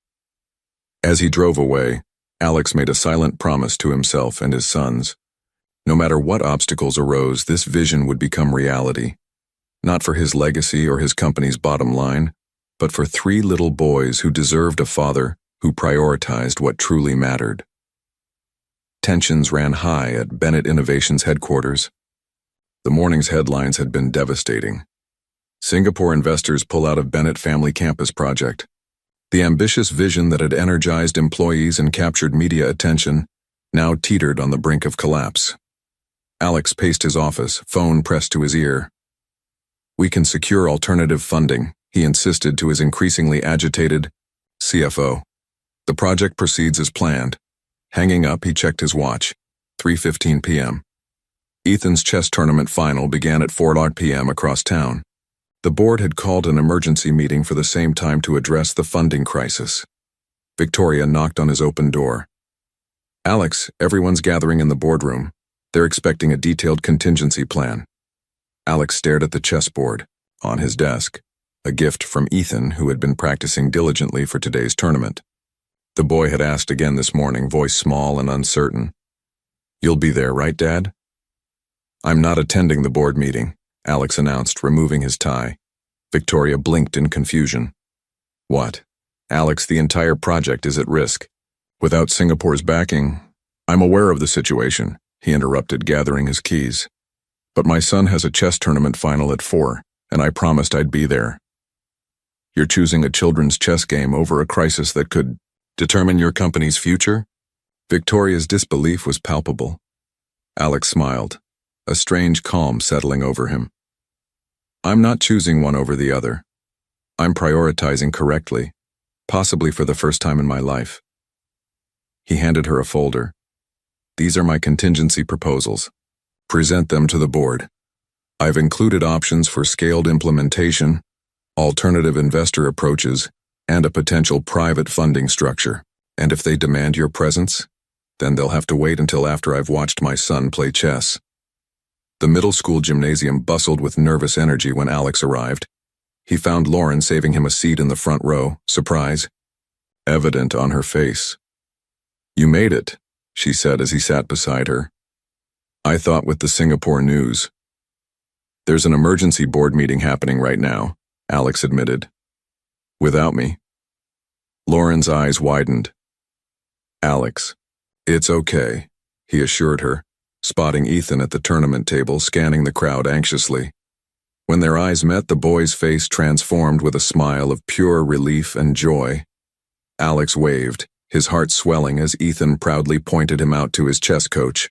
As he drove away, Alex made a silent promise to himself and his sons. No matter what obstacles arose, this vision would become reality. Not for his legacy or his company's bottom line, but for 3 little boys who deserved a father who prioritized what truly mattered. Tensions ran high at Bennett Innovations headquarters. The morning's headlines had been devastating. Singapore investors pull out of Bennett family campus project. The ambitious vision that had energized employees and captured media attention now teetered on the brink of collapse. Alex paced his office, phone pressed to his ear. "We can secure alternative funding," he insisted to his increasingly agitated CFO. "The project proceeds as planned." Hanging up, he checked his watch. 3:15 p.m. Ethan's chess tournament final began at 4 p.m. across town. The board had called an emergency meeting for the same time to address the funding crisis. Victoria knocked on his open door. "Alex, everyone's gathering in the boardroom. They're expecting a detailed contingency plan." Alex stared at the chessboard. On his desk, a gift from Ethan, who had been practicing diligently for today's tournament. The boy had asked again this morning, voice small and uncertain. "You'll be there, right, Dad?" "I'm not attending the board meeting," Alex announced, removing his tie. Victoria blinked in confusion. "What?" "Alex, the entire project is at risk. Without Singapore's backing—" "I'm aware of the situation," he interrupted, gathering his keys. "But my son has a chess tournament final at 4, and I promised I'd be there." "You're choosing a children's chess game over a crisis that could determine your company's future?" Victoria's disbelief was palpable. Alex smiled, a strange calm settling over him. "I'm not choosing one over the other. I'm prioritizing correctly, possibly for the first time in my life." He handed her a folder. "These are my contingency proposals. Present them to the board. I've included options for scaled implementation, alternative investor approaches, and a potential private funding structure. And if they demand your presence, then they'll have to wait until after I've watched my son play chess." The middle school gymnasium bustled with nervous energy when Alex arrived. He found Lauren saving him a seat in the front row, surprise evident on her face. "You made it," she said as he sat beside her. "I thought with the Singapore news." "There's an emergency board meeting happening right now," Alex admitted. "Without me?" Lauren's eyes widened. "Alex, it's okay," he assured her, spotting Ethan at the tournament table, scanning the crowd anxiously. When their eyes met, the boy's face transformed with a smile of pure relief and joy. Alex waved, his heart swelling as Ethan proudly pointed him out to his chess coach.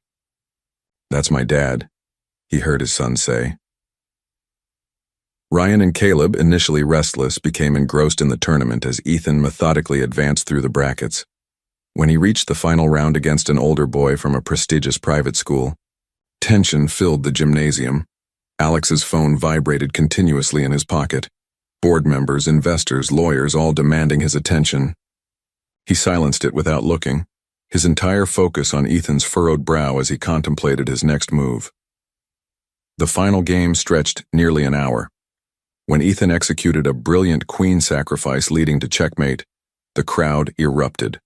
"That's my dad," he heard his son say. Ryan and Caleb, initially restless, became engrossed in the tournament as Ethan methodically advanced through the brackets. When he reached the final round against an older boy from a prestigious private school, tension filled the gymnasium. Alex's phone vibrated continuously in his pocket. Board members, investors, lawyers, all demanding his attention. He silenced it without looking, his entire focus on Ethan's furrowed brow as he contemplated his next move. The final game stretched nearly an hour. When Ethan executed a brilliant queen sacrifice leading to checkmate, the crowd erupted.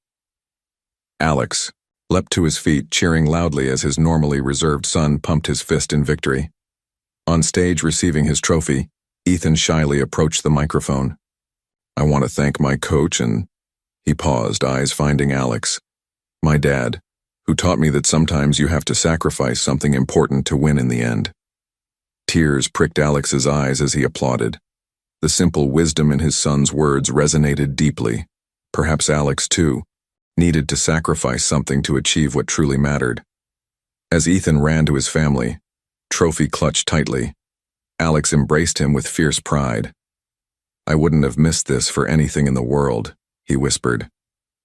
Alex leapt to his feet, cheering loudly as his normally reserved son pumped his fist in victory. On stage receiving his trophy, Ethan shyly approached the microphone. "I want to thank my coach and—" He paused, eyes finding Alex. "My dad, who taught me that sometimes you have to sacrifice something important to win in the end." Tears pricked Alex's eyes as he applauded. The simple wisdom in his son's words resonated deeply. Perhaps Alex, too, needed to sacrifice something to achieve what truly mattered. As Ethan ran to his family, trophy clutched tightly, Alex embraced him with fierce pride. "I wouldn't have missed this for anything in the world," he whispered.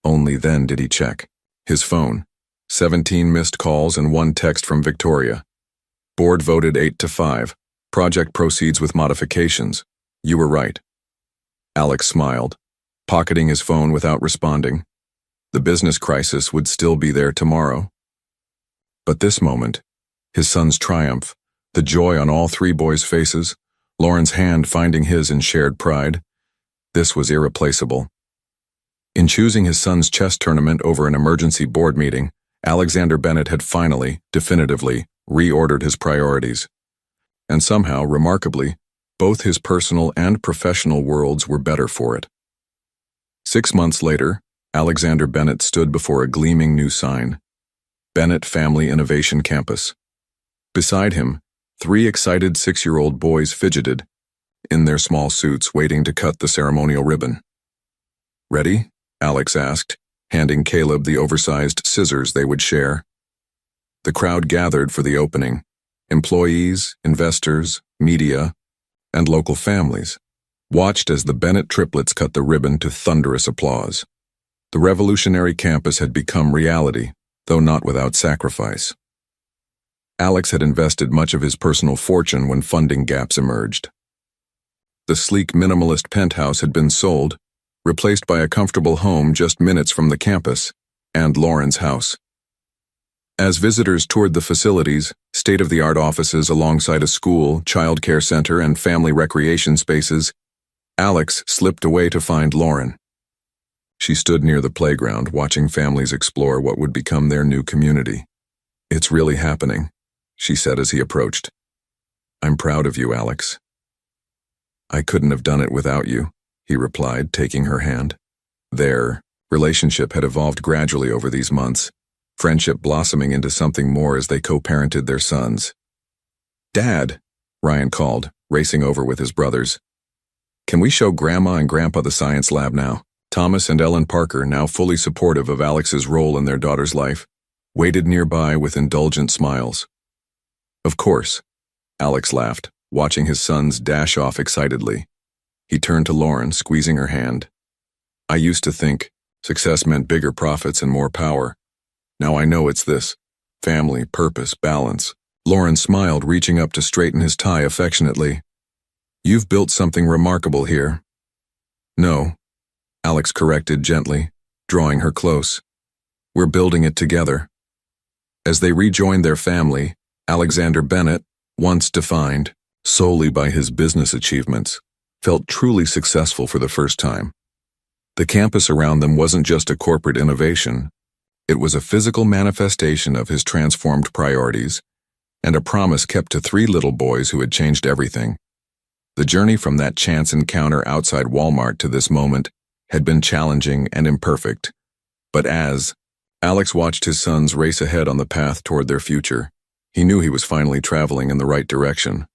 Only then did he check his phone. 17 missed calls and 1 text from Victoria. "Board voted 8-5. Project proceeds with modifications. You were right." Alex smiled, pocketing his phone without responding. The business crisis would still be there tomorrow. But this moment, his son's triumph, the joy on all 3 boys' faces, Lauren's hand finding his in shared pride, this was irreplaceable. In choosing his son's chess tournament over an emergency board meeting, Alexander Bennett had finally, definitively, reordered his priorities. And somehow, remarkably, both his personal and professional worlds were better for it. 6 months later, Alexander Bennett stood before a gleaming new sign: Bennett Family Innovation Campus. Beside him, 3 excited 6-year-old boys fidgeted, in their small suits waiting to cut the ceremonial ribbon. "Ready?" Alex asked, handing Caleb the oversized scissors they would share. The crowd gathered for the opening: employees, investors, media, and local families watched as the Bennett triplets cut the ribbon to thunderous applause. The revolutionary campus had become reality, though not without sacrifice. Alex had invested much of his personal fortune when funding gaps emerged. The sleek minimalist penthouse had been sold, replaced by a comfortable home just minutes from the campus, and Lauren's house. As visitors toured the facilities, state-of-the-art offices alongside a school, childcare center, and family recreation spaces, Alex slipped away to find Lauren. She stood near the playground, watching families explore what would become their new community. "It's really happening," she said as he approached. "I'm proud of you, Alex." "I couldn't have done it without you," he replied, taking her hand. Their relationship had evolved gradually over these months, friendship blossoming into something more as they co-parented their sons. "Dad," Ryan called, racing over with his brothers. "Can we show Grandma and Grandpa the science lab now?" Thomas and Ellen Parker, now fully supportive of Alex's role in their daughter's life, waited nearby with indulgent smiles. "Of course," Alex laughed, watching his sons dash off excitedly. He turned to Lauren, squeezing her hand. "I used to think success meant bigger profits and more power. Now I know it's this: family, purpose, balance." Lauren smiled, reaching up to straighten his tie affectionately. "You've built something remarkable here." "No," Alex corrected gently, drawing her close. "We're building it together." As they rejoined their family, Alexander Bennett, once defined solely by his business achievements, felt truly successful for the first time. The campus around them wasn't just a corporate innovation. It was a physical manifestation of his transformed priorities, and a promise kept to 3 little boys who had changed everything. The journey from that chance encounter outside Walmart to this moment had been challenging and imperfect, but as Alex watched his sons race ahead on the path toward their future, he knew he was finally traveling in the right direction.